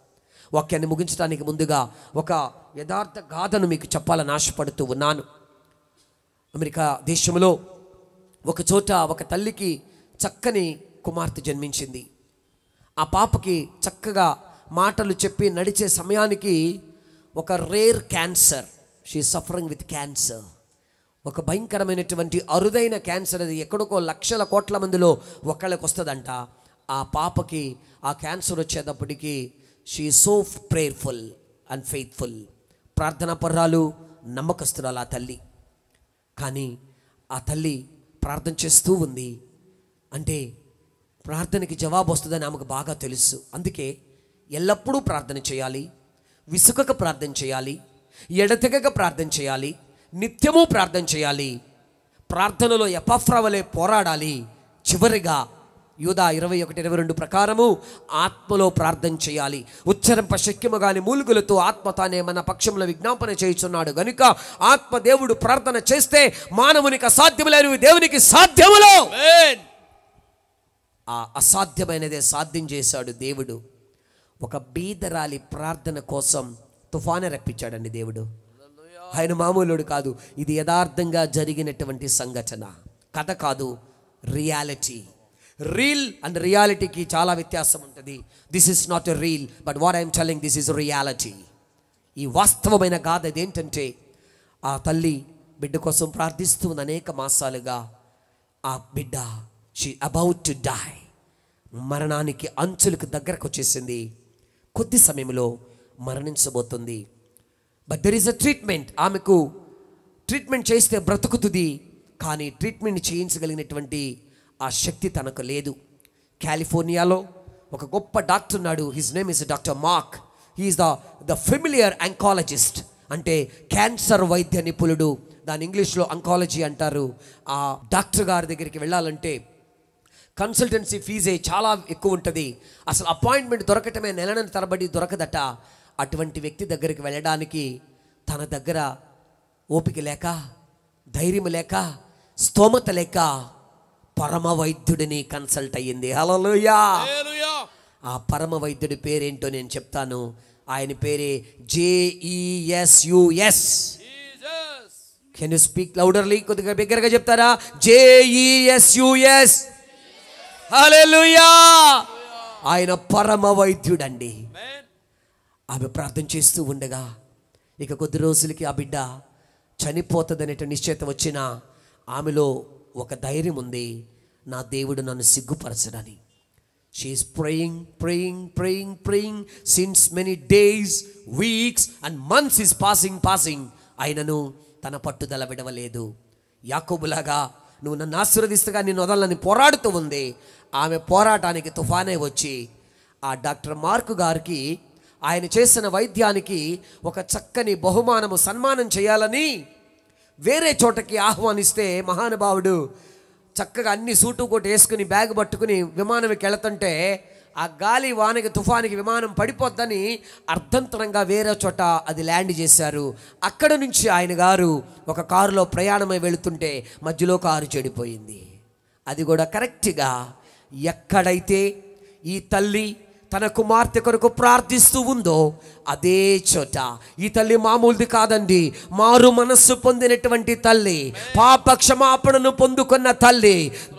వాక్యాన్ని ముగించడానికి ముందుగా ఒక యథార్థ గాథను మీకు చెప్పాలని ఆశపడుతూ ఉన్నాను. అమెరికా దేశంలో ఒక చోట ఒక తల్లికి చక్కని కుమార్తె జన్మించింది. ఆ పాపకి చక్కగా మాటలు చెప్పి నడిచే సమయానికి ఒక rare cancer, she suffering with cancer, ఒక భయంకరమైనటువంటి అరుదైన క్యాన్సర్. అది ఎక్కడికో లక్షల కోట్ల మందిలో ఒకళ్ళకి వస్తుందంట. ఆ పాపకి ఆ క్యాన్సర్ వచ్చేటప్పటికి she so prayerful and faithful, ప్రార్థనా పర్రాలు, నమ్మకస్తురాలు ఆ తల్లి. కానీ ఆ తల్లి ప్రార్థన చేస్తూ ఉంది. అంటే ప్రార్థనకి జవాబు వస్తుందని ఆమెకు బాగా తెలుసు. అందుకే ఎల్లప్పుడూ ప్రార్థన చేయాలి, విసుకక ప్రార్థన చేయాలి, ఎడతెగక ప్రార్థన చేయాలి, నిత్యము ప్రార్థన చేయాలి. ప్రార్థనలో ఎపఫ్రా వలె పోరాడాలి. చివరిగా యూదా 21:22 ప్రకారము ఆత్మలో ప్రార్థన చేయాలి. ఉచ్చరింప శక్యము గాని మూలుగులతో ఆత్మ తానే మన పక్షంలో విజ్ఞాపన చేయుచున్నాడు గనుక ఆత్మ దేవుడు ప్రార్థన చేస్తే మానవునికి అసాధ్యము లేనివి దేవునికి సాధ్యములు. ఆ అసాధ్యమైనదే సాధ్యం చేశాడు దేవుడు. ఒక బీదరాలి ప్రార్థన కోసం తుఫాను రప్పించాడండి దేవుడు. ఆయన మామూలుడు కాదు. ఇది యథార్థంగా జరిగినటువంటి సంఘటన, కథ కాదు, రియాలిటీ. రీల్ అండ్ రియాలిటీకి చాలా వ్యత్యాసం ఉంటుంది. This is not a reel, but what I'm telling, this is reality. ఈ వాస్తవమైన గాథ ఏంటంటే, ఆ తల్లి బిడ్డ కోసం ప్రార్థిస్తూ ఉంది అనేక మాసాలుగా. ఆ బిడ్డ షీ అబౌట్ టు డై, మరణానికి అంచులకు దగ్గరకు వచ్చేసింది. కొద్ది సమయంలో మరణించబోతుంది. But there is a treatment. ఆమెకు ట్రీట్మెంట్ చేస్తే బ్రతుకుతుంది. కానీ ట్రీట్మెంట్ చేయించగలిగినటువంటి ఆ శక్తి తనకు లేదు. కాలిఫోర్నియాలో ఒక గొప్ప డాక్టర్ ఉన్నాడు. His name is doctor Mark. He is the familiar oncologist, అంటే క్యాన్సర్ వైద్య నిపుణుడు. దాని ఇంగ్లీష్లో అంకాలజీ అంటారు. ఆ డాక్టర్ గారి దగ్గరికి వెళ్ళాలంటే కన్సల్టెన్సీ ఫీజే చాలా ఎక్కువ ఉంటుంది. అసలు అపాయింట్మెంట్ దొరకటమే నెలల తరబడి దొరకదట. అటువంటి వ్యక్తి దగ్గరికి వెళ్ళడానికి తన దగ్గర ఓపిక లేక, ధైర్యం లేక, స్తోమత లేక పరమ వైద్యుడిని కన్సల్ట్ అయ్యింది. హల్లెలూయా. ఆ పరమ వైద్యుడి పేరేంటో నేను చెప్తాను. ఆయన పేరే J E S U S. Can you speak louderly? కొద్దిగా బిగ్గరగా చెప్తారా? జేఈఎస్యుఎస్. హల్లెలూయా. ఆయన పరమ వైద్యుడండి. ఆమె ప్రార్థన చేస్తూ ఉండగా ఇక కొద్ది రోజులకి ఆ బిడ్డ చనిపోతుందనే నిశ్చయిత వచ్చిన ఆమెలో ఒక ధైర్యం ఉంది. నా దేవుడు నన్ను సిగ్గుపరచడని. She is praying praying praying praying since many days, weeks and months is passing. అయినను తన పట్టుదల విడవలేదు. యాకోబులాగా నువ్వు నన్ను ఆశీర్వదిస్తగా నిన్ను వదలని పోరాడుతూ ఉంది. ఆమె పోరాటానికి తుఫానే వచ్చి ఆ డాక్టర్ మార్కు గారికి ఆయన చేసిన వైద్యానికి ఒక చక్కని బహుమానము, సన్మానం చేయాలని వేరే చోటకి ఆహ్వానిస్తే మహానుభావుడు చక్కగా అన్ని సూటు కోట్ వేసుకుని బ్యాగ్ పట్టుకుని విమానంకి వెళుతుంటే ఆ గాలి వానకి తుఫానికి విమానం పడిపోద్దని అర్ధంతరంగా వేరే చోట అది ల్యాండ్ చేశారు. అక్కడ నుంచి ఆయన గారు ఒక కారులో ప్రయాణమై వెళుతుంటే మధ్యలో కారు చెడిపోయింది. అది కూడా కరెక్ట్గా ఎక్కడైతే ఈ తల్లి తన కుమార్తె కొరకు ప్రార్థిస్తూ ఉందో అదే చోట. ఈ తల్లి మామూలుది కాదండి, మారు మనస్సు పొందినటువంటి తల్లి, పాప క్షమాపణను పొందుకున్న తల్లి,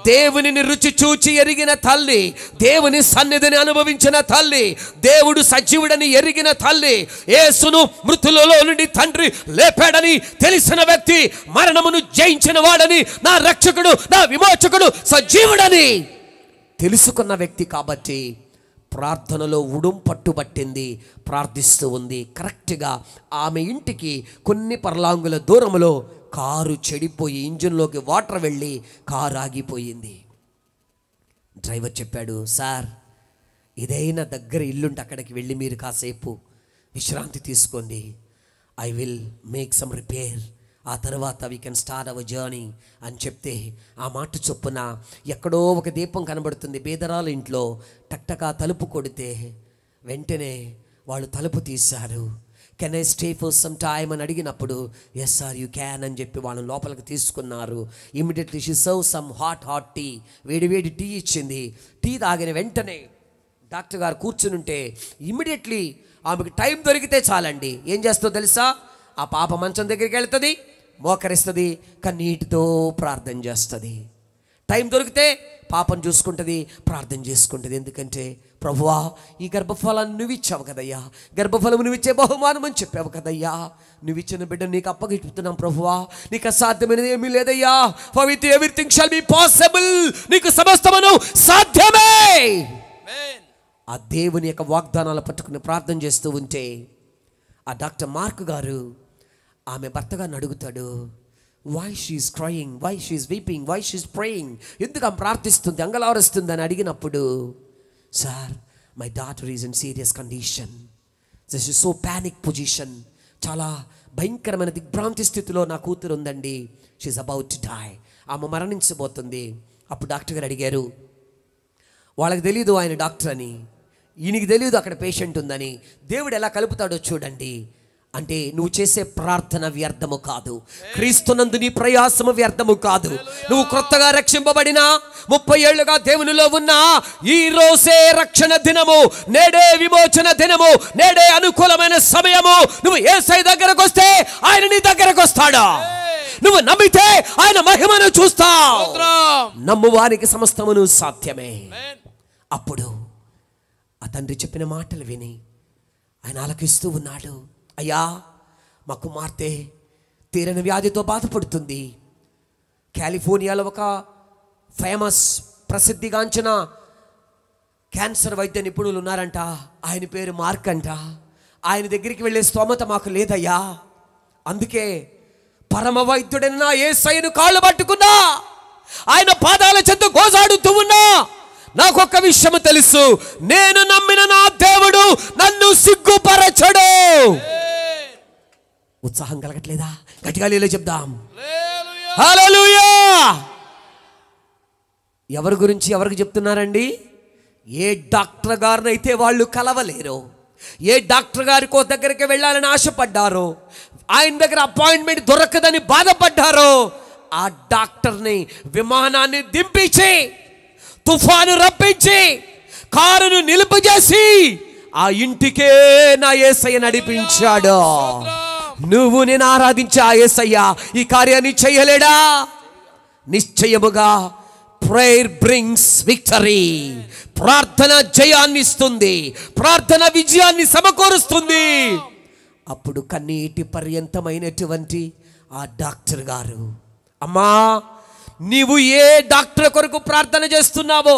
దేవునిని రుచి చూచి ఎరిగిన తల్లి, దేవుని సన్నిధిని అనుభవించిన తల్లి, దేవుడు సజీవుడని ఎరిగిన తల్లి, యేసును మృతులలో నుండి తండ్రి లేపాడని తెలిసిన వ్యక్తి, మరణమును జయించిన వాడని, నా రక్షకుడు నా విమోచకుడు సజీవుడని తెలుసుకున్న వ్యక్తి కాబట్టి ప్రార్థనలో ఉడుం పట్టుబట్టింది, ప్రార్థిస్తూ ఉంది. కరెక్ట్గా ఆమె ఇంటికి కొన్ని పర్లాంగుల దూరంలో కారు చెడిపోయి ఇంజిన్లోకి వాటర్ వెళ్ళి కారు ఆగిపోయింది. డ్రైవర్ చెప్పాడు, సార్ ఇదైనా దగ్గర ఇల్లుంటే అక్కడికి వెళ్ళి మీరు కాసేపు విశ్రాంతి తీసుకోండి, I will make some repair, ఆ తర్వాత we can start our journey అని చెప్తే ఆ మాట చొప్పున ఎక్కడో ఒక దీపం కనబడుతుంది బేదరాల ఇంట్లో. టక్టకా తలుపు కొడితే వెంటనే వాళ్ళు తలుపు తీశారు. Can I stay for some time అని అడిగినప్పుడు ఎస్ సార్ యూ క్యాన్ అని చెప్పి వాళ్ళని లోపలికి తీసుకున్నారు. Immediately she serve some hot tea, వేడి టీ ఇచ్చింది. టీ తాగిన వెంటనే డాక్టర్ గారు కూర్చుని ఉంటే ఇమీడియట్లీ ఆమెకు టైం దొరికితే చాలండి ఏం చేస్తుందో తెలుసా, ఆ పాప మంచం దగ్గరికి వెళ్తుంది, మోకరిస్తుంది, కన్నీటితో ప్రార్థన చేస్తుంది. టైం దొరికితే పాపను చూసుకుంటుంది, ప్రార్థన చేసుకుంటుంది. ఎందుకంటే ప్రభువా ఈ గర్భఫలాన్ని నువ్వు ఇచ్చావు కదయ్యా, గర్భఫలం నువ్వు ఇచ్చే బహుమానం అని చెప్పావు కదయ్యా, నువ్వు ఇచ్చిన బిడ్డ నీకు అప్పగిస్తున్నాం ప్రభువా, నీకు అసాధ్యమైనది ఏమీ లేదయ్యా, for with everything shall be possible, నీకు సమస్తమును సాధ్యమే. ఆ దేవుని యొక్క వాగ్దానాలు పట్టుకుని ప్రార్థన చేస్తూ ఉంటే ఆ డాక్టర్ మార్క్ గారు ఆమె భర్త గారిని అడుగుతాడు, why she is crying, why she is weeping, why she is praying, ఎందుకు ఆమె ప్రార్థిస్తుంది అంగలారుస్తుంది అని అడిగినప్పుడు, sir my daughter is in serious condition, this is so panic position, చాలా భయంకరమైన దిగ్భ్రాంతి స్థితిలో నా కూతురు ఉందండి, షీఈస్ అబౌట్ టు డై, ఆమె మరణించబోతుంది. అప్పుడు డాక్టర్ గారు అడిగారు, వాళ్ళకి తెలియదు ఆయన డాక్టర్ అని, ఈయనకి తెలియదు అక్కడ పేషెంట్ ఉందని, దేవుడు ఎలా కలుపుతాడో చూడండి. అంటే నువ్వు చేసే ప్రార్థన వ్యర్థము కాదు, క్రీస్తునందు నీ ప్రయాసము వ్యర్థము కాదు. నువ్వు క్రొత్తగా రక్షింపబడినా 30 ఏళ్లుగా దేవునిలో ఉన్నా ఈ రోజే రక్షణ దినము, నేడే విమోచన దినము, నేడే అనుకూలమైన సమయము. నువ్వు యేసయ్య దగ్గరకు వస్తే ఆయన నీ దగ్గరకు వస్తాడా, నువ్వు నమ్మితే ఆయన మహిమను చూస్తావు. నమ్మువానికి సమస్తమును సాధ్యమే. అప్పుడు ఆ తండ్రి చెప్పిన మాటలు విని ఆయన ఆలకిస్తూ ఉన్నాడు. అయ్యా మా కుమార్తె తీరని వ్యాధితో బాధపడుతుంది, కాలిఫోర్నియాలో ఒక ఫేమస్ ప్రసిద్ధిగాంచిన క్యాన్సర్ వైద్య నిపుణులు ఉన్నారంట, ఆయన పేరు మార్క్ అంట, ఆయన దగ్గరికి వెళ్ళే స్తోమత మాకు లేదయ్యా, అందుకే పరమ వైద్యుడైన యేసయ్యను కాళ్ళు పట్టుకున్నా, ఆయన పాదాల చెంత గోజాడుతూ ఉన్నా, నాకొక్క విషయం తెలుసు, నేను నమ్మిన నా దేవుడు నన్ను సిగ్గుపరచడు. ఉత్సాహం కలగట్లేదా? గట్టిగా లేలే చెప్దాం హల్లెలూయా. ఎవరి గురించి ఎవరికి చెప్తున్నారండి? ఏ డాక్టర్ గారినైతే వాళ్ళు కలవలేరు, ఏ డాక్టర్ గారికో దగ్గరికి వెళ్ళాలని ఆశపడ్డారో, ఆయన దగ్గర అపాయింట్మెంట్ దొరకదని బాధపడ్డారో, ఆ డాక్టర్ని విమానాన్ని దింపించి తుఫాను రప్పించి కారును నిలుపుచేసి ఆ ఇంటికే నా యేసయ్య నడిపించాడు. నువ్వు నేను ఆరాధించే ఆ యేసయ్య ఈ కార్యాన్ని చేయలేడా? నిశ్చయముగా ప్రేయర్ బ్రింగ్స్ విక్టరీ, ప్రార్థన జయాన్ని ఇస్తుంది, ప్రార్థన విజయాన్ని సమకూరుస్తుంది. అప్పుడు కన్నీటి పర్యంతమైనటువంటి ఆ డాక్టర్ గారు, అమ్మా నీవు ఏ డాక్టర్ కొరకు ప్రార్థన చేస్తున్నావో,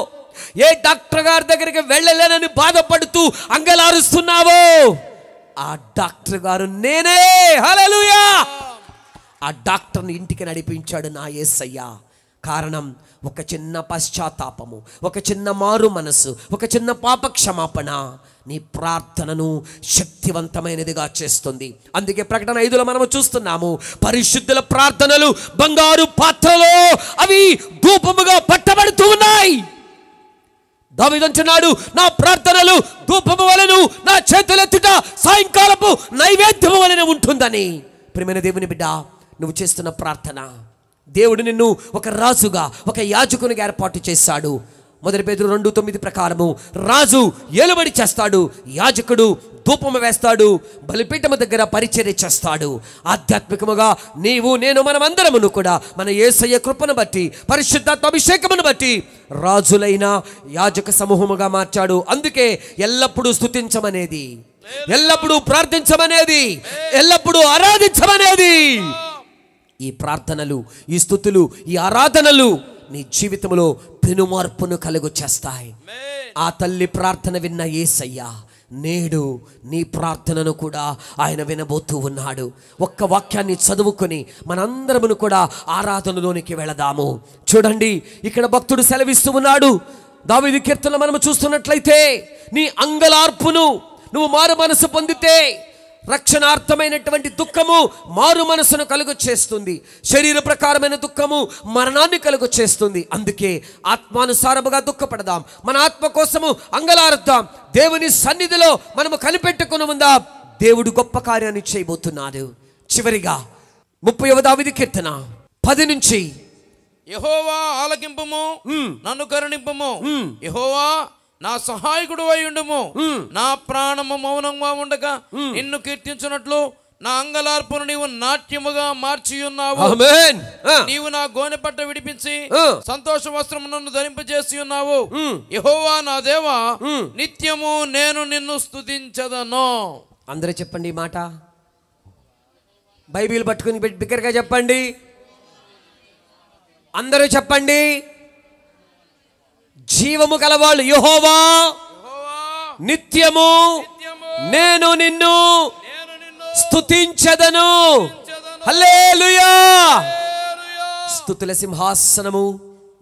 ఏ డాక్టర్ గారి దగ్గరికి వెళ్ళలేనని బాధపడుతూ అంగలారుస్తున్నావో, ఆ డాక్టర్ గారు నేనే. హల్లెలూయా. ఆ డాక్టర్ని ఇంటికి నడిపించాడు నా యేసయ్య. కారణం ఒక చిన్న పశ్చాత్తాపము, ఒక చిన్న మారు మనసు, ఒక చిన్న పాప క్షమాపణ నీ ప్రార్థనను శక్తివంతమైనదిగా చేస్తుంది. అందుకే ప్రకటన 5లో మనము చూస్తున్నాము, పరిశుద్ధుల ప్రార్థనలు బంగారు పాత్రలో అవి ధూపముగా పట్టబడుతూ ఉన్నాయి. దావీదు అంటున్నాడు, నా ప్రార్థనలు ధూపము వలెను, నా చేతులెత్తుట సాయంకాలపు నైవేద్యము వలెను ఉంటుందని. ప్రియమైన దేవుని బిడ్డ, నువ్వు చేస్తున్న ప్రార్థన, దేవుడు నిన్ను ఒక రాజుగా, ఒక యాజకునిగా ఏర్పాటు చేశాడు. 1 పేతురు 2:9 ప్రకారము రాజు ఏలుబడి చేస్తాడు, యాజకుడు ధూపము వేస్తాడు, బలిపీఠము దగ్గర పరిచర్య చేస్తాడు. ఆధ్యాత్మికముగా నీవు నేను మనమందరమును కూడా మన యేసయ్య కృపను బట్టి, పరిశుద్ధాత్మ అభిషేకమును బట్టి రాజులైన యాజక సమూహముగా మార్చాడు. అందుకే ఎల్లప్పుడూ స్తుతించమనేది, ఎల్లప్పుడూ ప్రార్థించమనేది, ఎల్లప్పుడూ ఆరాధించమనేది. ఈ ప్రార్థనలు, ఈ స్తుతులు, ఈ ఆరాధనలు నీ జీవితంలో పెనుమార్పును కలుగు చేస్తాయి. ఆ తల్లి ప్రార్థన విన్న యేసయ్య నేడు నీ ప్రార్థనను కూడా ఆయన వినబోతూ ఉన్నాడు. ఒక్క వాక్యాన్ని చదువుకొని మనందరమును కూడా ఆరాధనలోనికి వెళదాము. చూడండి, ఇక్కడ భక్తుడు సెలవిస్తూ ఉన్నాడు. దావీదు కీర్తనలు మనము చూస్తున్నట్లయితే, నీ అంగలార్పును నువ్వు మారు మనసు పొందితే రక్షణార్థమైనటువంటి దుఃఖము మారు మనసును కలుగు చేస్తుంది. శరీర ప్రకారమైన దుఃఖము మరణాన్ని కలుగు చేస్తుంది. అందుకే ఆత్మానుసారముగా దుఃఖపడదాం, మన ఆత్మ కోసము అంగలారుద్దాం, దేవుని సన్నిధిలో మనము కనిపెట్టుకుని ఉందాం. దేవుడు గొప్ప కార్యాన్ని చేయబోతున్నాడు. చివరిగా 30వ దావీదు కీర్తన 10 నుంచి, యెహోవా ఆలకింపుము, నన్ను కరుణింపుము, యెహోవా నా సహాయకుడు అయి ఉండుము. నా ప్రాణము మౌనంగా ఉండగా నిన్ను కీర్తించున్నట్లు నా అంగలార్పును నీవు నాట్యముగా మార్చి ఉన్నావు. ఆమేన్. నీవు నా గోనె పట్ట విడిపించి సంతోష వస్త్రము నన్ను ధరింపజేసి ఉన్నావు. యెహోవా నా దేవా, నిత్యము నేను నిన్ను స్తుతించదను. అందరూ చెప్పండి ఈ మాట, బైబిల్ పట్టుకుని బిగ్గరగా చెప్పండి. అందరూ చెప్పండి. జీవము గలవాళ్ళు, యెహోవా నిత్యము నేను నిన్ను స్తుతించెదను. హల్లెలూయా. స్తుతుల సింహాసనము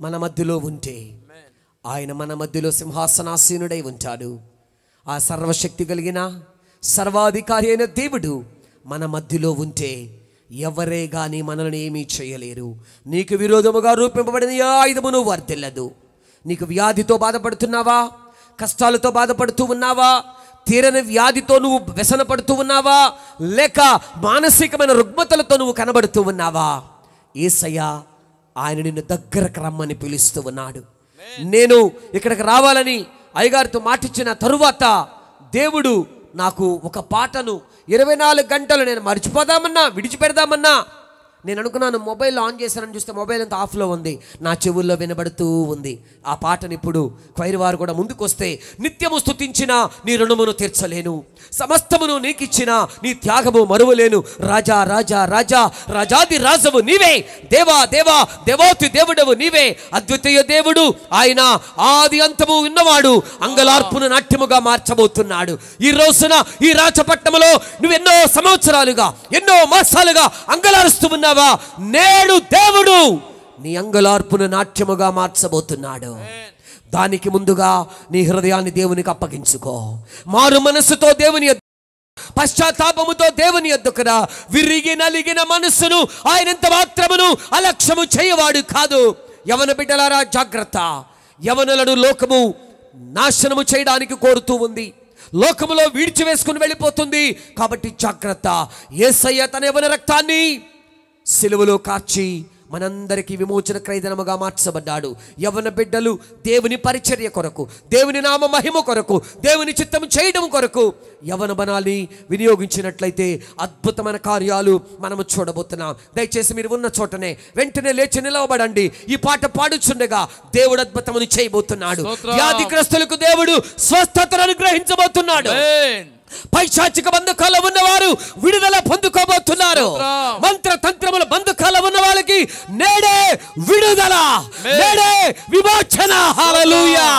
మన మధ్యలో ఉంటే ఆయన మన మధ్యలో సింహాసనాసీనుడై ఉంటాడు. ఆ సర్వశక్తి కలిగిన సర్వాధికారి అయిన దేవుడు మన మధ్యలో ఉంటే ఎవరే గాని మనల్ని ఏమీ చేయలేరు. నీకు విరోధముగా రూపింపబడిన ఏ ఆయుధమును వర్ధిల్లదు. నీకు వ్యాధితో బాధపడుతున్నావా? కష్టాలతో బాధపడుతూ ఉన్నావా? తీరని వ్యాధితో నువ్వు వ్యసన పడుతూ ఉన్నావా? లేక మానసికమైన రుగ్మతలతో నువ్వు కనబడుతూ ఉన్నావా? యేసయ్య ఆయన నిన్ను దగ్గరకు రమ్మని పిలుస్తూ ఉన్నాడు. నేను ఇక్కడికి రావాలని అయ్యగారితో మాటిచ్చిన తరువాత దేవుడు నాకు ఒక పాటను 24 గంటలు నేను మర్చిపోదామన్నా, విడిచిపెడదామన్నా నేను అనుకున్నాను. మొబైల్ ఆన్ చేశానని చూస్తే మొబైల్ అంతా ఆఫ్లో ఉంది, నా చెవుల్లో వినబడుతూ ఉంది. ఆ పాటను ఇప్పుడు క్వైర్ వారు కూడా ముందుకు వస్తే, నిత్యము స్తుతించిన నీ రుణమును తీర్చలేను, సమస్తమును నీకిచ్చిన నీ త్యాగము మరువలేను. రాజా రాజా రాజా రాజాది రాజవు నీవే, దేవా దేవా దేవాతి దేవుడవు నీవే, అద్వితీయ దేవుడు ఆయన, ఆది అంతము ఉన్నవాడు, అంగలార్పును నాట్యముగా మార్చబోతున్నాడు. ఈ రోజున ఈ రాజపట్టణంలో నువ్వెన్నో సంవత్సరాలుగా, ఎన్నో మాసాలుగా అంగలారుస్తూ ఉన్నావు. నేడు దేవుడు నీ అంగలార్పును నాట్యముగా మార్చబోతున్నాడు. దానికి ముందుగా నీ హృదయాన్ని దేవునికి అప్పగించుకో. మారు మనస్సుతో దేవుని పశ్చాత్తాపముతో దేవుని యొద్దకు రా. విరిగి నలిగిన మనస్సును ఆయన ఎంత మాత్రమును అలక్ష్యము చేయవాడు కాదు. యవన బిడ్డలారా జాగ్రత్త. యవనులను లోకము నాశనము చేయడానికి కోరుతూ ఉంది, లోకములో విడిచివేసుకుని వెళ్ళిపోతుంది. కాబట్టి జాగ్రత్త. యేసయ్య తన యవన రక్తాన్ని సిలువలో కార్చి మనందరికీ విమోచన క్రయధనముగా మార్చబడ్డాడు. యవన బిడ్డలు దేవుని పరిచర్య కొరకు, దేవుని నామ మహిమ కొరకు, దేవుని చిత్తము చేయడం కొరకు యవన బలాన్ని వినియోగించినట్లయితే అద్భుతమైన కార్యాలు మనము చూడబోతున్నాం. దయచేసి మీరు ఉన్న చోటనే వెంటనే లేచి నిలవబడండి. ఈ పాట పాడుచుండగా దేవుడు అద్భుతముని చేయబోతున్నాడు. వ్యాధిగ్రస్తులకు దేవుడు స్వస్థతను అనుగ్రహించబోతున్నాడు. పైశాచిక బంధకాలు ఉన్నవారు విడుదల పొందుకోబోతున్నారు. మంత్ర తంత్రముల బంధకాలు ఉన్న వాళ్ళకి నేడే విడుదల, నేడే విమోచన. హల్లెలూయా.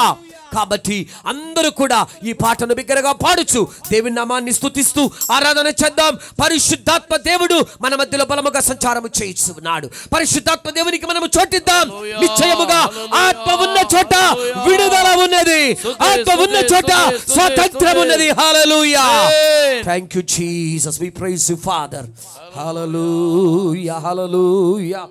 కాబట్టి అందరూ కూడా ఈ పాటను బిగ్గరగా పాడుచు దేవుని నామాన్ని స్తుతిస్తూ ఆరాధన చేద్దాం. పరిశుద్ధాత్మ దేవుడు మన మధ్యలో బలముగా సంచారము చేయిస్తున్నాడు. పరిశుద్ధాత్మ దేవునికి మనము చోటిద్దాం. నిశ్చయముగా ఆత్మ ఉన్న చోట విడుదల ఉన్నది, ఆత్మ ఉన్న చోట స్వాతంత్రం ఉన్నది. Hallelujah. Thank you Jesus. We praise you father. Hallelujah, hallelujah.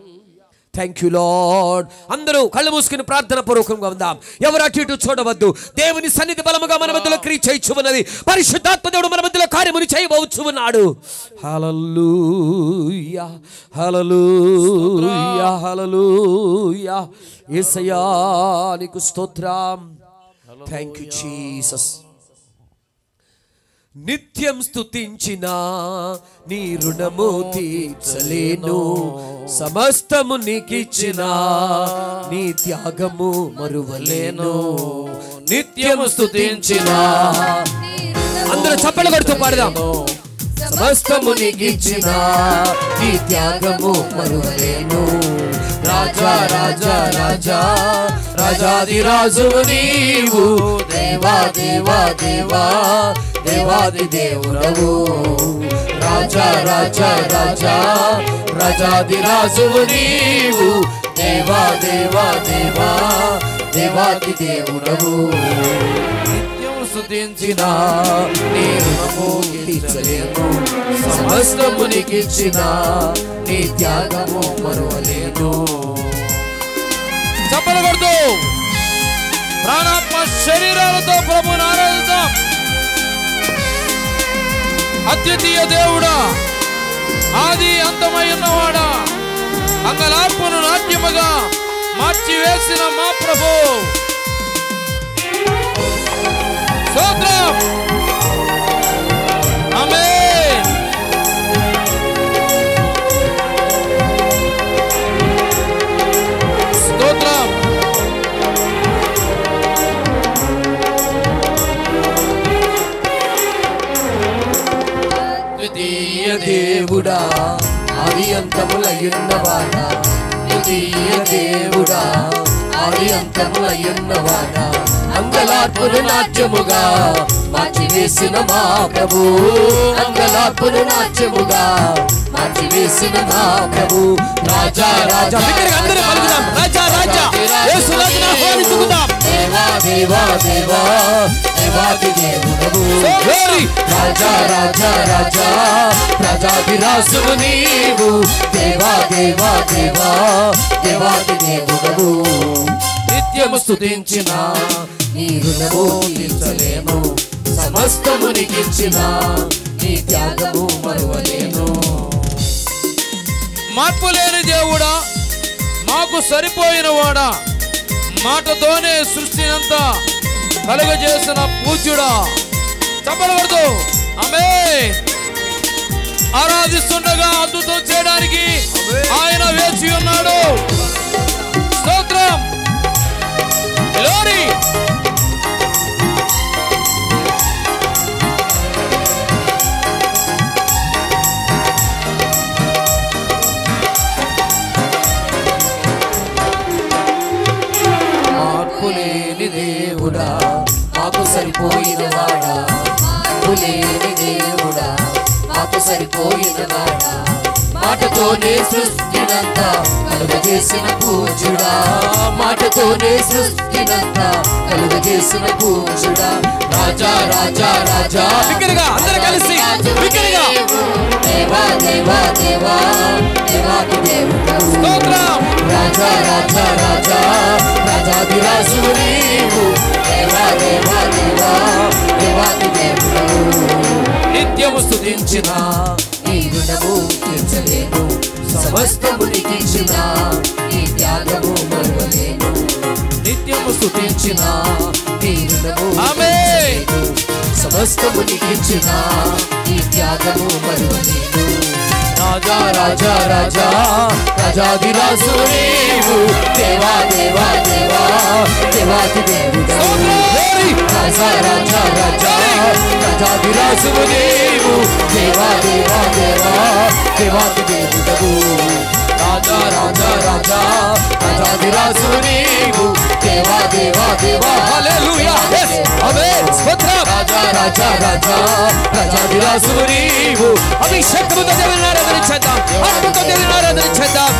Thank you Lord. అందరూ కళ్ళు మూసుకుని ప్రార్థన పూర్వకంగా ఉందాం. ఎవరు అటు ఇటు చూడవద్దు. దేవుని సన్నిధి బలముగా మన మధ్యలో క్రియ చేయొచ్చు ఉన్నది. పరిశుద్ధాత్మ దేవుడు మన మధ్యలో కార్యముని చేయవచ్చు ఉన్నాడు. హల్లెలూయా, హల్లెలూయా, హల్లెలూయా. యేసయ్యా నీకు స్తోత్రం. Thank you Jesus. నిత్యం స్తుతించిన నీ రుణము తీర్చలేను, సమస్తము నీకిచ్చిన నీ త్యాగము మరువలేను. నిత్యం స్తుతించిన అందరూ చప్పట్లు కొడుతూ పాడదాం. సమస్తము నీకిచ్చిన నీ త్యాగము మరువలేను. రాజా రాజా రాజా రాజాది రాజు నీవు, దేవా దేవా దేవా దేవాది దేవుడవు. రాజా రాజా రాజా రాజాది రాజు నీవు, దేవా దేవా దేవా దేవాది దేవుడవు. నిత్యం స్తుతించిన నీ రుణము తీర్చలేను, సమస్తము నీకిచ్చిన నీ త్యాగము మరువలేను. చప్పలు కొడుతూ ప్రాణాత్మ శరీరాలతో ప్రభువుని ఆరాధిద్దాం. అద్వితీయ దేవుడా, ఆది అంతమై ఉన్నవాడా, అంగలార్పును నాట్యముగా మార్చివేసిన మా ప్రభు, స్తోత్రం. ఆమేన్. స్తోత్రం. ద్వితీయ దేవుడా, ఆది అంతములయున్నవాడా, ద్వితీయ దేవుడా, ఆది అంతములయున్నవాడా, అంగలార్పును నాట్యముగా మార్చివేసిన మా ప్రభు, అంగలార్పును నాట్యముగా మార్చివేసిన మా ప్రభు. రాజా రాజా అందరూ పలుకుదాం. రాజా రాజా యేసు రాజును ఆహ్వానించుకుందాం. దేవా దేవా దేవా దేవాది దేవుడవు. రాజా రాజా రాజా రాజాది రాజు నీవు, దేవా దేవా దేవా దేవాది దేవుడవు. నిత్యము స్తుతించిన నీ రుణము తీర్చలేము, సమస్తము నీకిచ్చిన నీ త్యాగము మరువలేను. మార్పు లేని దేవుడా, మాకు సరిపోయిన వాడా, మాటతోనే సృష్టినంతా కలుగజేసిన పూజ్యుడా. చప్పలు కొడుతూ ఆమేన్. ఆరాధిస్తుండగా అద్భుతం చేయడానికి ఆయన వేచి ఉన్నాడు. స్తోత్రం. గ్లోరీ. మార్పులేని దేవుడా, మాకు సరిపోయిన వాడా, మార్పులేని దేవుడా, మాకు సరిపోయిన వాడా, మాటతోనే సృష్టినంతా కలుగజేసిన పూజ్యుడా, మాటతోనే సృష్టినంతా కలుగజేసిన పూజ్యుడా. రాజా రాజా రాజా బిగ్గరగా అందరూ కలిసి బిగ్గరగా దేవా దేవా దేవా దేవాది దేవుడవు. స్తోత్రం. రాజా రాజా రాజా రాజాది రాజు నీవు, దేవా దేవా దేవా దేవాది దేవుడవు. నిత్యము స్తుతించిన నీ రుణము తీర్చలేను, సమస్తము నీకిచ్చిన నీ త్యాగము మరువలేను. నిత్యము స్తుతించిన నీ రుణము తీర్చలేను, సమస్తము నీకిచ్చిన నీ త్యాగము మరువలేను. రాజా రాజా రాజా రాజాది రాజు నీవు, దేవా దేవా దేవా దేవాది దేవుడవు. రాజా రాజా రాజా రాజాది రాజు నీవు, దేవా దేవా దేవా దేవాది దేవుడవు. రాజా రాజా రాజా రాజాది రాజు నీవు, దేవా దేవా దేవా హల్లెలూయా ఆమేన్ స్తోత్రం రాజా రాజా రాజా రాజాదిరాజు నీవు అభిషేకముతో దేవుని ఆరాధించుదాం ఆత్మతో దేవుని ఆరాధించుదాం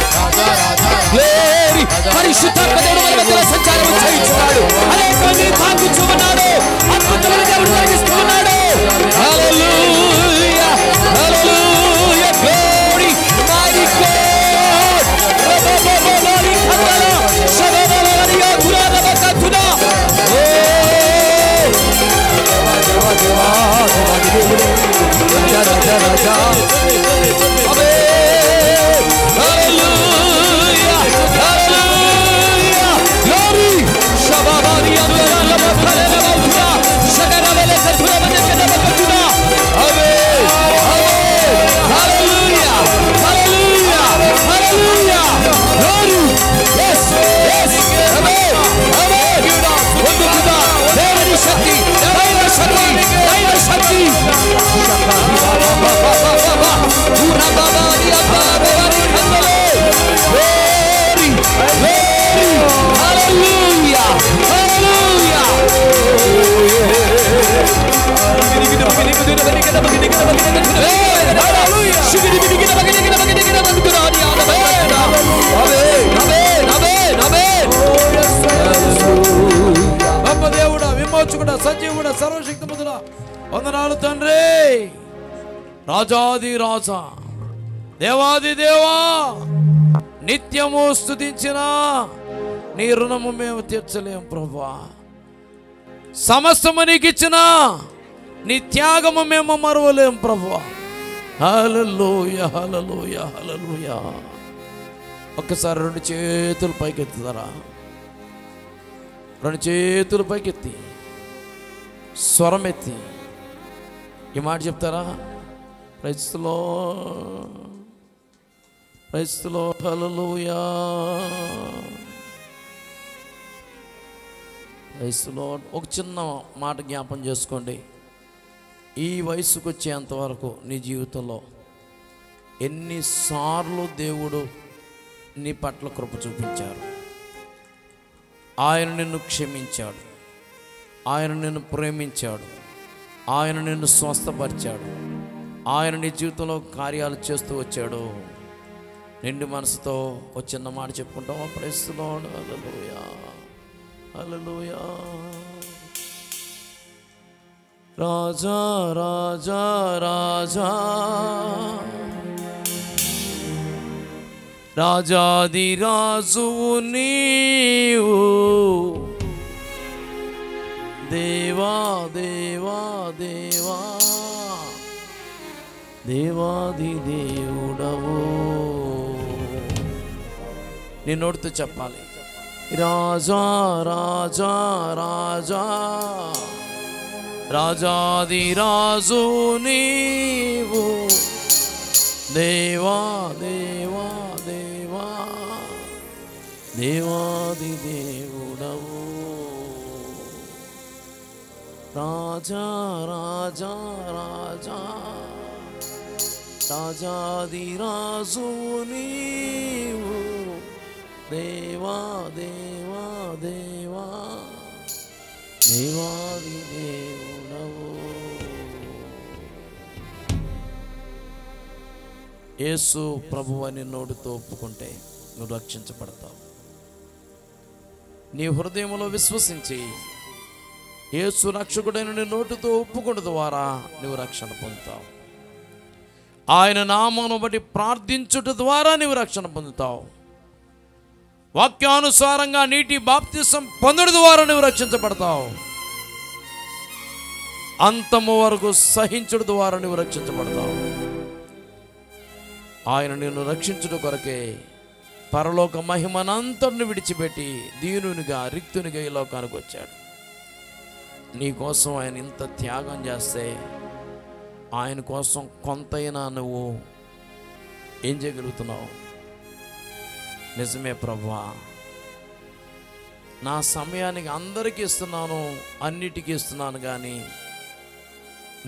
గ్లోరీ పరిశుద్ధాత్మ దేవుడు మన మధ్యలో సంచారం చేయించున్నాడు అనేక మంది తాకుచున్నాడు అద్భుతమైన దేవుడు జరిగిస్తున్నాడు హల్లెలూయా హల్లెలూయా గ్లోరీ mighty God రబబబబలి ఖందల శబబబలియా గురాదబకతునా ఓ దేవా రాజా రాజా ఆమేన్ హల్లెలూయా హల్లెలూయా గ్లోరీ శబబబలియా గురాదబకతునా శగరబలే కతునా బనకదబకతునా ఆమేన్ ఆమేన్ హల్లెలూయా హల్లెలూయా హల్లెలూయా గ్లోరీ yes yes ఆమేన్ ఆమేన్ వందుకుదా దేవుని శక్తి దైవ శక్తి దైవ శక్తి ఉరబబలి అబ్బబబలి ఖందలే గ్లోరీ గ్లోరీ హల్లెలూయా హల్లెలూయా గొప్ప దేవుడా విమోచకుడా సజీవుడా సర్వశక్తిమంతుడా వందనాలు తండ్రి రాజాది రాజా దేవాది దేవా నిత్యము స్తుతించిన నీ రుణము మేము తీర్చలేం ప్రభువా సమస్తము నీకు ఇచ్చిన నీ త్యాగము మేము మరువలేం ప్రభువా హల్లెలూయా హల్లెలూయా హల్లెలూయా ఒక్కసారి రెండు చేతులు పైకెత్తుతారా రెండు చేతులు పైకెత్తి స్వరం ఎత్తి ఈ మాట చెప్తారా ప్రైస్తులో ప్రైస్తులో హల్లెలూయా వయసులో ఒక చిన్న మాట జ్ఞాపం చేసుకోండి ఈ వయసుకు వచ్చేంతవరకు నీ జీవితంలో ఎన్నిసార్లు దేవుడు నీ పట్ల కృప చూపించారు ఆయన నిన్ను క్షమించాడు ఆయన నిన్ను ప్రేమించాడు ఆయన నిన్ను స్వస్థపరిచాడు ఆయన నీ జీవితంలో కార్యాలు చేస్తూ వచ్చాడు నిండు మనసుతో ఒక చిన్న మాట చెప్పుకుంటాం ప్రైజ్ ది లార్డ్ హల్లెలూయా హల్లెలూయా రాజా రాజా రాజా రాజాది రాజువు నీవు దేవా దేవా దేవా దేవాది దేవుడవు నీ నోటితో చెప్పాలి రాజా రాజా రాజా రాజాది రాజు నీవు దేవా దేవా దేవా దేవాది దేవుడవు రాజా రాజా రాజా రాజాది రాజు నీవు దేవా దేవా దేవా దేవాది దేవుడవు యేసు ప్రభువు అని నోటితో ఒప్పుకుంటే నువ్వు రక్షించబడతావు నీ హృదయంలో విశ్వసించి యేసు రక్షకుడైన నీ నోటితో ఒప్పుకున్న ద్వారా నువ్వు రక్షణ పొందుతావు ఆయన నామమును బట్టి ప్రార్థించుట ద్వారా నువ్వు రక్షణ పొందుతావు వాక్యానుసారంగా నీటి బాప్తిసం పొందడం ద్వారా నువ్వు రక్షించబడతావు అంతము వరకు సహించడం ద్వారా నువ్వు రక్షించబడతావు ఆయన నిన్ను రక్షించుట కొరకే పరలోక మహిమనంతటిని విడిచిపెట్టి దీనునిగా రిక్తునిగా ఈ లోకానికి వచ్చాడు నీ కోసం ఆయన ఇంత త్యాగం చేస్తే ఆయన కోసం కొంతైనా నువ్వు ఏం చేయగలుగుతున్నావు నిజమే ప్రభువా నా సమయానికి అందరికీ ఇస్తున్నాను అన్నిటికీ ఇస్తున్నాను కానీ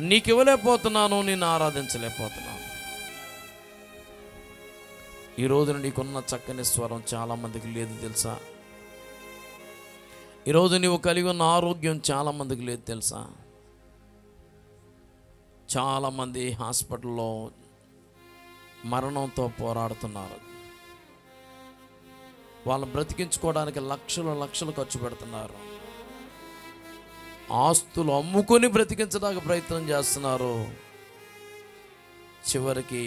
నీకు ఇవ్వలేకపోతున్నాను నిన్ను ఆరాధించలేకపోతున్నాను ఈ రోజున నీకున్న చక్కని స్వరం చాలామందికి లేదు తెలుసా ఈరోజు నీవు కలిగి ఉన్న ఆరోగ్యం చాలామందికి లేదు తెలుసా? చాలామంది హాస్పిటల్లో మరణంతో పోరాడుతున్నారు. వాళ్ళని బ్రతికించుకోవడానికి లక్షలు ఖర్చు పెడుతున్నారు. ఆస్తులు అమ్ముకొని బ్రతికించడానికి ప్రయత్నం చేస్తున్నారు. చివరికి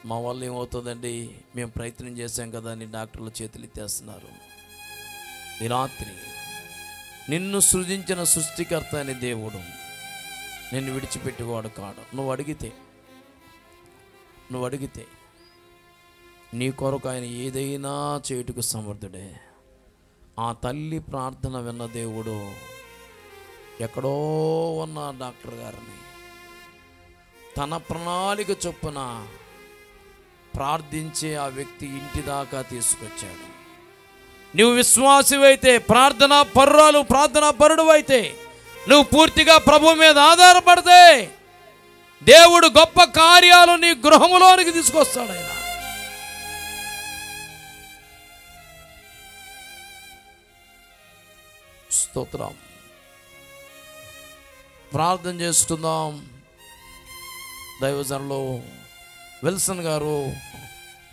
మా వల్ల ఏమవుతుందండి, మేము ప్రయత్నం చేశాం కదా అని డాక్టర్లు చేతులు ఎత్తేస్తున్నారు. ఈ రాత్రి నిన్ను సృజించిన సృష్టికర్త అని దేవుడు నిన్ను విడిచిపెట్టేవాడు కాడు. నువ్వు అడిగితే నీ కొరకు ఆయన ఏదైనా చేయుటకు సమర్థుడే. ఆ తల్లి ప్రార్థన విన్న దేవుడు ఎక్కడో ఉన్న డాక్టర్ గారిని తన ప్రణాళిక చొప్పున ప్రార్థించే ఆ వ్యక్తి ఇంటి దాకా తీసుకొచ్చాడు. నువ్వు విశ్వాసివైతే, ప్రార్థనా పరుడు అయితే, నువ్వు పూర్తిగా ప్రభు మీద ఆధారపడితే దేవుడు గొప్ప కార్యాలు నీ గృహములోనికి తీసుకొస్తాడు. ఆయన స్తోత్రం. ప్రార్థన చేసుకుందాం. దైవజనులు విల్సన్ గారు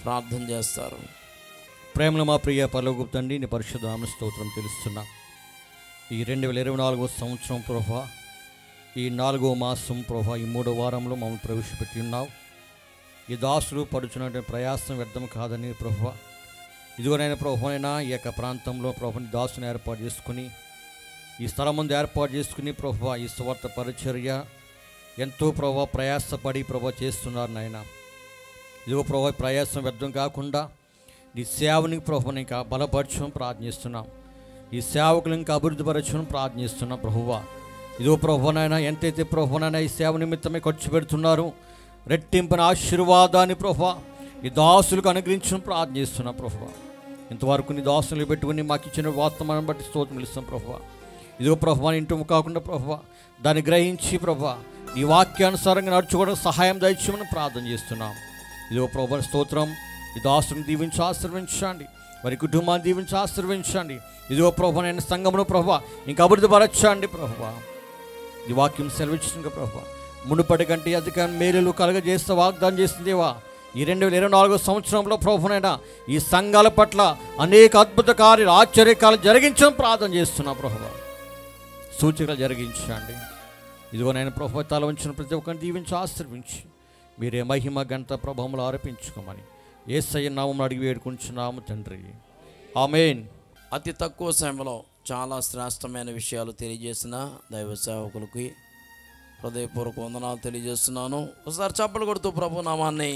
ప్రార్థన చేస్తారు. ప్రేమలో మా ప్రియ పరలోకపు తండ్రి, నీ పరిశుద్ధ నామ స్తోత్రం తెలుస్తున్నా. ఈ 2024 సంవత్సరం ప్రభా, ఈ 4వ మాసం ప్రభా, ఈ 3వ వారంలో మమ్మల్ని ప్రవేశపెట్టి ఉన్నావు. ఈ దాసులు పడుచున్నటువంటి ప్రయాసం వ్యర్థం కాదని ప్రభా, ఇదిగోనైనా ప్రభునైనా ఈ యొక్క ప్రాంతంలో ప్రభుని దాసుని ఏర్పాటు చేసుకుని, ఈ స్థలం ముందు ఏర్పాటు చేసుకుని ప్రభా, ఈ స్వార్థ పరిచర్య ఎంతో ప్రభా ప్రయాసపడి ప్రభా చేస్తున్నారు నాయన. ఇదిగో ప్రభా, ప్రయాసం వ్యర్థం కాకుండా ఈ సేవని ప్రభుని ఇంకా బలపరచడం ప్రార్థిస్తున్నాం. ఈ సేవకులు ఇంకా అభివృద్ధిపరచడం ప్రార్థిస్తున్నాం ప్రభువా. ఇదిగో ప్రభునైనా ఎంతైతే ప్రభునైనా ఈ సేవ నిమిత్తమే ఖర్చు పెడుతున్నారు, రెట్టింపిన ఆశీర్వాదాన్ని ప్రభువా ఈ దాసులకు అనుగ్రహించడం ప్రార్థిస్తున్నాం ప్రభువా. ఇంతవరకు నీ దాసులు పెట్టుకుని మాకు ఇచ్చిన వాస్తవాన్ని బట్టి స్తోత్రం ఇస్తాం ప్రభువా. ఇదిగో ప్రభువా, ఇంటి కాకుండా ప్రభువా దాన్ని గ్రహించి ప్రభువా ఈ వాక్యానుసారంగా నడుచుకోవడం సహాయం దయచేయమని ప్రార్థన చేస్తున్నాం. ఇదిగో ప్రభువా స్తోత్రం. ఈ దాసుని దీవించి ఆశీర్వదించండి, వారి కుటుంబాన్ని దీవించి ఆశీర్వదించండి. ఇదిగో ప్రభువా నేను సంఘంలో ప్రభువా ఇంకా అభివృద్ధి పరచండి ప్రభువా. ఈ వాక్యం సెలవిచ్చింది ప్రభువా, మునుపటి కంటే అధిక మేలులు కలగజేస్తే వాగ్దానం చేసిందేవా. ఈ 2024 సంవత్సరంలో ప్రభునైనా ఈ సంఘాల పట్ల అనేక అద్భుత కార్యాలు ఆశ్చర్యకాలు జరిగించడం ప్రార్థన చేస్తున్నా ప్రభువా. సూచనలు జరిగించండి. ఇదిగో నేను ప్రభువా తల ఉంచిన ప్రతి ఒక్కరిని దీవించి ఆశీర్వించి మీరే మహిమ గంట ప్రభావములు ఆరోపించుకోమని యేసయ్య నామమున అడిగి వేడుకుంటున్నాము తండ్రి, ఆమేన్. అతి తక్కువ సమయంలో చాలా శ్రేష్టమైన విషయాలు తెలియజేసిన దైవ సేవకులకి హృదయపూర్వక వందనాలు తెలియజేస్తున్నాను. ఒకసారి చప్పలు కొడుతూ ప్రభు నామాన్ని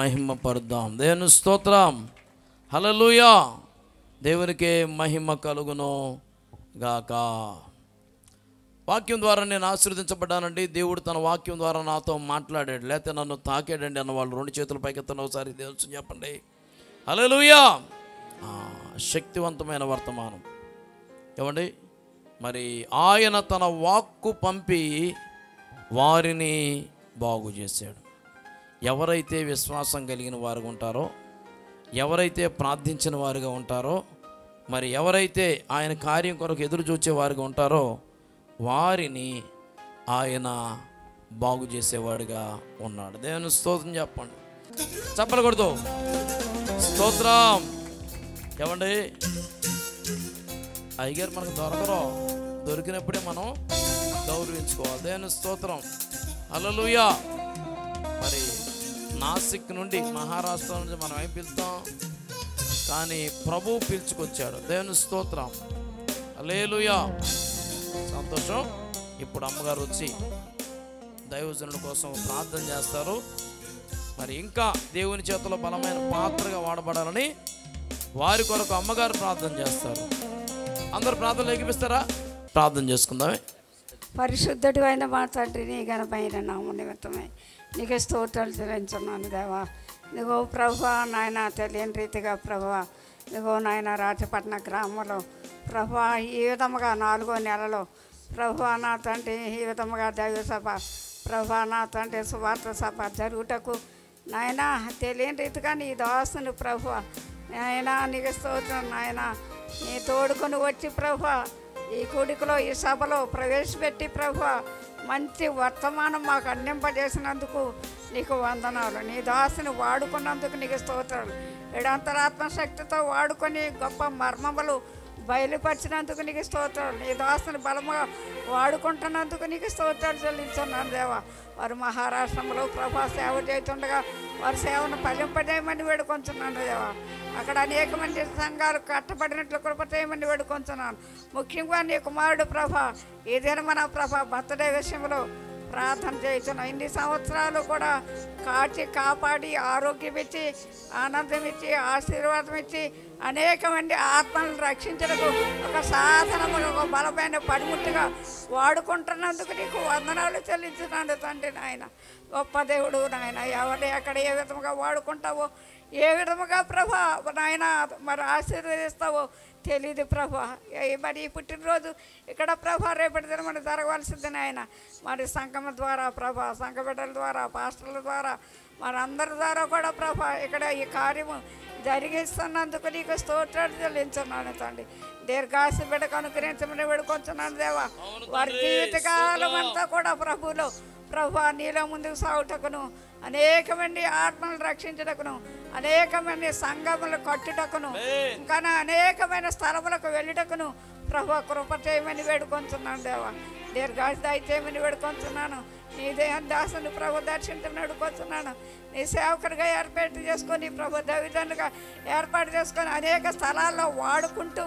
మహిమ పరుద్దాం. దేవుని స్తోత్రం, హల్లెలూయా. దేవునికే మహిమ కలుగును గాక. వాక్యం ద్వారా నేను ఆశీర్వదించబడ్డానండి. దేవుడు తన వాక్యం ద్వారా నాతో మాట్లాడాడు, లేకపోతే నన్ను తాకాడండి అన్న వాళ్ళు 2 చేతుల పైకెత్తను ఒకసారి దేవుని చెప్పండి. హల్లెలూయా. శక్తివంతమైన వర్తమానం ఏమండి. మరి ఆయన తన వాక్కు పంపి వారిని బాగు చేశాడు. ఎవరైతే విశ్వాసం కలిగిన వారుగా ఉంటారో, ఎవరైతే ప్రార్థించిన వారుగా ఉంటారో, మరి ఎవరైతే ఆయన కార్యం కొరకు ఎదురు చూచే వారుగా ఉంటారో వారిని ఆయన బాగు చేసేవాడుగా ఉన్నాడు. దేవుని స్తోత్రం చెప్పండి, చప్పలు కొడుతూ స్తోత్రం. ఏమండి, అయ్యగారు మనకు దొరికినప్పుడే మనం గౌరవించుకోవాలి. దేవుని స్తోత్రం, హల్లెలూయా. మరి నాసిక్ నుండి, మహారాష్ట్ర నుంచి మనం ఏం పిలుస్తాం, కానీ ప్రభువు పిలుచుకొచ్చాడు. దేవుని స్తోత్రం, హల్లెలూయా. సంతోషం. ఇప్పుడు అమ్మగారు వచ్చి దైవజనుల కోసం ప్రార్థన చేస్తారు. మరి ఇంకా దేవుని చేతిలో బలమైన పాత్రగా వాడబడాలని వారి కొరకు అమ్మగారు ప్రార్థన చేస్తారు. అందరూ ప్రార్థనలు ఎగిపిస్తారా? ప్రార్థన చేసుకుందామే. పరిశుద్ధుడు అయిన మా తండ్రి, నీ ఘనమైన నామము నిమిత్తమై నీకు స్తోత్రాలు చెల్లించున్నాను దేవా. నీగో ప్రభువా నాయన తెలియని రీతిగా ప్రభువా, నీగో నాయన రాజపట్న గ్రామంలో ప్రభువా ఈ విధముగా 4వ నెలలో ప్రభువా నా తండ్రి ఈ విధముగా దైవ సభ ప్రభువా నా తండ్రి సువార్త సభ జరుగుటకు నాయన తెలియని రీతిగా నీ దాసుని ప్రభువా నాయన నీకు స్తోత్రం నాయన నీ తోడుకొని వచ్చి ప్రభా ఈ కూడికలో ఈ సభలో ప్రవేశపెట్టి ప్రభా మంచి వర్తమానం మాకు అందింపజేసినందుకు నీకు వందనాలు. నీ దాసుని వాడుకున్నందుకు నీకు స్తోత్రాలు. ఎడంతరాత్మ శక్తితో వాడుకొని గొప్ప మర్మములు బయలుపరిచినందుకు నీకు స్తోత్రాలు. నీ దాసుని బలముగా వాడుకుంటున్నందుకు నీకు స్తోత్రాలు చెల్లించున్నాను దేవా. వారు మహారాష్ట్రంలో ప్రభా సేవ చేస్తుండగా వారి సేవను ఫలింపజేయమని వేడుకొంచున్నాను దేవా. అక్కడ అనేక మంది సంఘాలు కట్టబడినట్లు కృప చేయమని వేడుకొంచున్నాను. ముఖ్యంగా నీ కుమారుడు ప్రభా ఈ దినమన ప్రభా బర్త్డే విషయంలో ప్రార్థన చేస్తున్నాం. ఇన్ని సంవత్సరాలు కూడా కాచి కాపాడి ఆరోగ్యం ఇచ్చి ఆనందం ఇచ్చి ఆశీర్వాదం ఇచ్చి అనేక మంది ఆత్మలను రక్షించడానికి ఒక సాధనముగా ఒక బలమైన పనిముట్టుగా వాడుకుంటున్నందుకు నీకు వందనాలు చెల్లించున్నాను తండ్రి. నాయన గొప్ప దేవుడు నాయన. ఎవరిని ఎక్కడ ఏ విధముగా వాడుకుంటావో ఏ విధముగా ప్రభా నాయన మరి ఆశీర్వదిస్తావో తెలియదు ప్రభా. మరి ఈ పుట్టినరోజు ఇక్కడ ప్రభా రేపటి దిన మనం జరగవలసింది నాయన. మరి సంఘం ద్వారా ప్రభా సంఘ బిడ్డల ద్వారా పాస్టర్ల ద్వారా మనందరి ద్వారా కూడా ప్రభా ఇక్కడ ఈ కార్యము జరిగిస్తున్నందుకు నీకు స్తోత్రాలు చెల్లించున్నాను తండ్రి. దీర్ఘాశ బిడ్డకు అనుగ్రహించమని వేడుకొంచున్నాను దేవా. వారి జీవితకాలం అంతా కూడా ప్రభులో ప్రభా నీలో ముందుకు సాగుటకును అనేక మంది ఆత్మలను రక్షించుటకును అనేకమంది సంఘములు కట్టుటకును ఇంకా అనేకమైన స్థలములకు వెళ్ళుటకును ప్రభా కృప చేయమని వేడుకొంచున్నాను దేవా. దీర్ఘాశ దయచేయమని వేడుకొంచున్నాను. నీ దేహం దాసుని ప్రభు దర్శించమని వేడుకొంచున్నాను. నీ సేవకుడిగా ఏర్పాటు చేసుకొని ప్రభు దైవజనులుగా ఏర్పాటు చేసుకొని అనేక స్థలాల్లో వాడుకుంటూ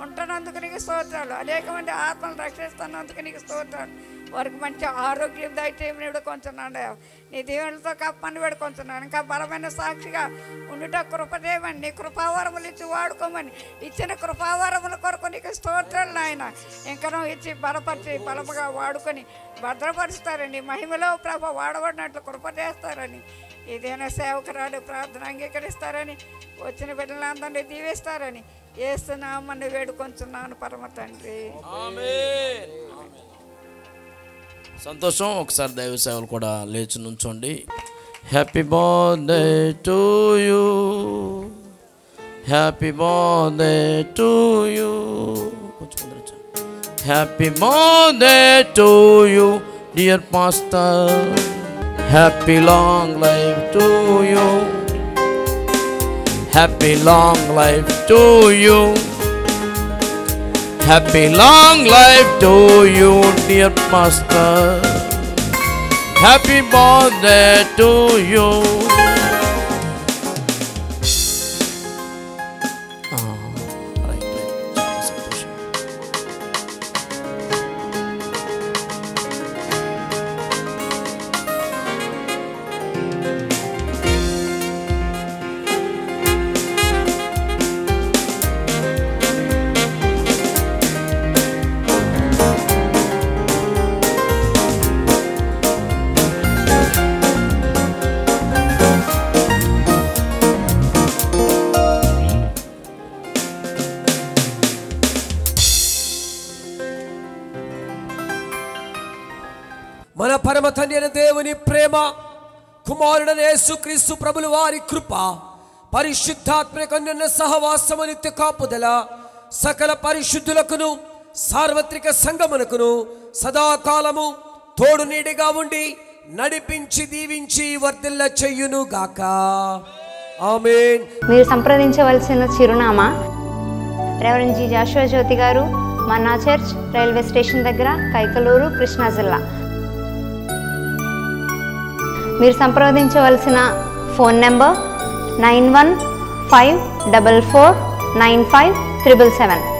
ఉంటున్నందుకు నీకు స్తోత్రాలు. అనేక మంది ఆత్మలను రక్షిస్తున్నందుకు నీకు స్తోత్రాలు. వారికి మంచి ఆరోగ్యం దయచేయమని వేడుకొంచున్నాను. నీ దేవునితో కప్పని వేడుకొంచున్నాను. ఇంకా బలమైన సాక్షిగా ఉండుట కృప చేయమని నీ కృపావరములు ఇచ్చి వాడుకోమని ఇచ్చిన కృపావరముల కొరకు నీకు స్తోత్రాలు నాయన. ఇంకనూ ఇచ్చి బలపరిచి బలముగా వాడుకొని భద్రపరుస్తారని మహిమలో ప్రభ వాడబడినట్లు కృప చేస్తారని ఏదైనా సేవకురాలు ప్రార్థన అంగీకరిస్తారని వచ్చిన బిడ్డలందరినీ దీవిస్తారని యేసునామమున వేడుకొంచున్నాను పరమ తండ్రి. సంతోషం. ఒకసారి దైవ సేవలు కూడా లేచి నుంచోండి. Happy birthday to you, happy birthday to you, happy birthday to you dear pastor, happy long life to you, happy long life to you, happy long life to you dear pastor, happy birthday to you. మన పరమ తండ్రి అయిన దేవుని ప్రేమ, కుమారుడైన యేసుక్రీస్తు ప్రభుల వారి కృప, పరిశుద్ధాత్మక సహవాసము, నిత్య కాపుదల సకల పరిశుద్ధులకును సార్వత్రిక సంగమునకును సదాకాలము తోడు నీడిగా ఉండి నడిపించి దీవించి వర్ధిల్ల చెయ్యును గాక. ఆమేన్. మీరు సంప్రదించవలసిన చిరునామా రెవరెండ్ జి జాషువా జ్యోతి గారు, మన్నా చర్చ్, రైల్వే స్టేషన్ దగ్గర, కైకలూరు, కృష్ణా జిల్లా. మీరు సంప్రదించవలసిన ఫోన్ నెంబర్ 9154495777.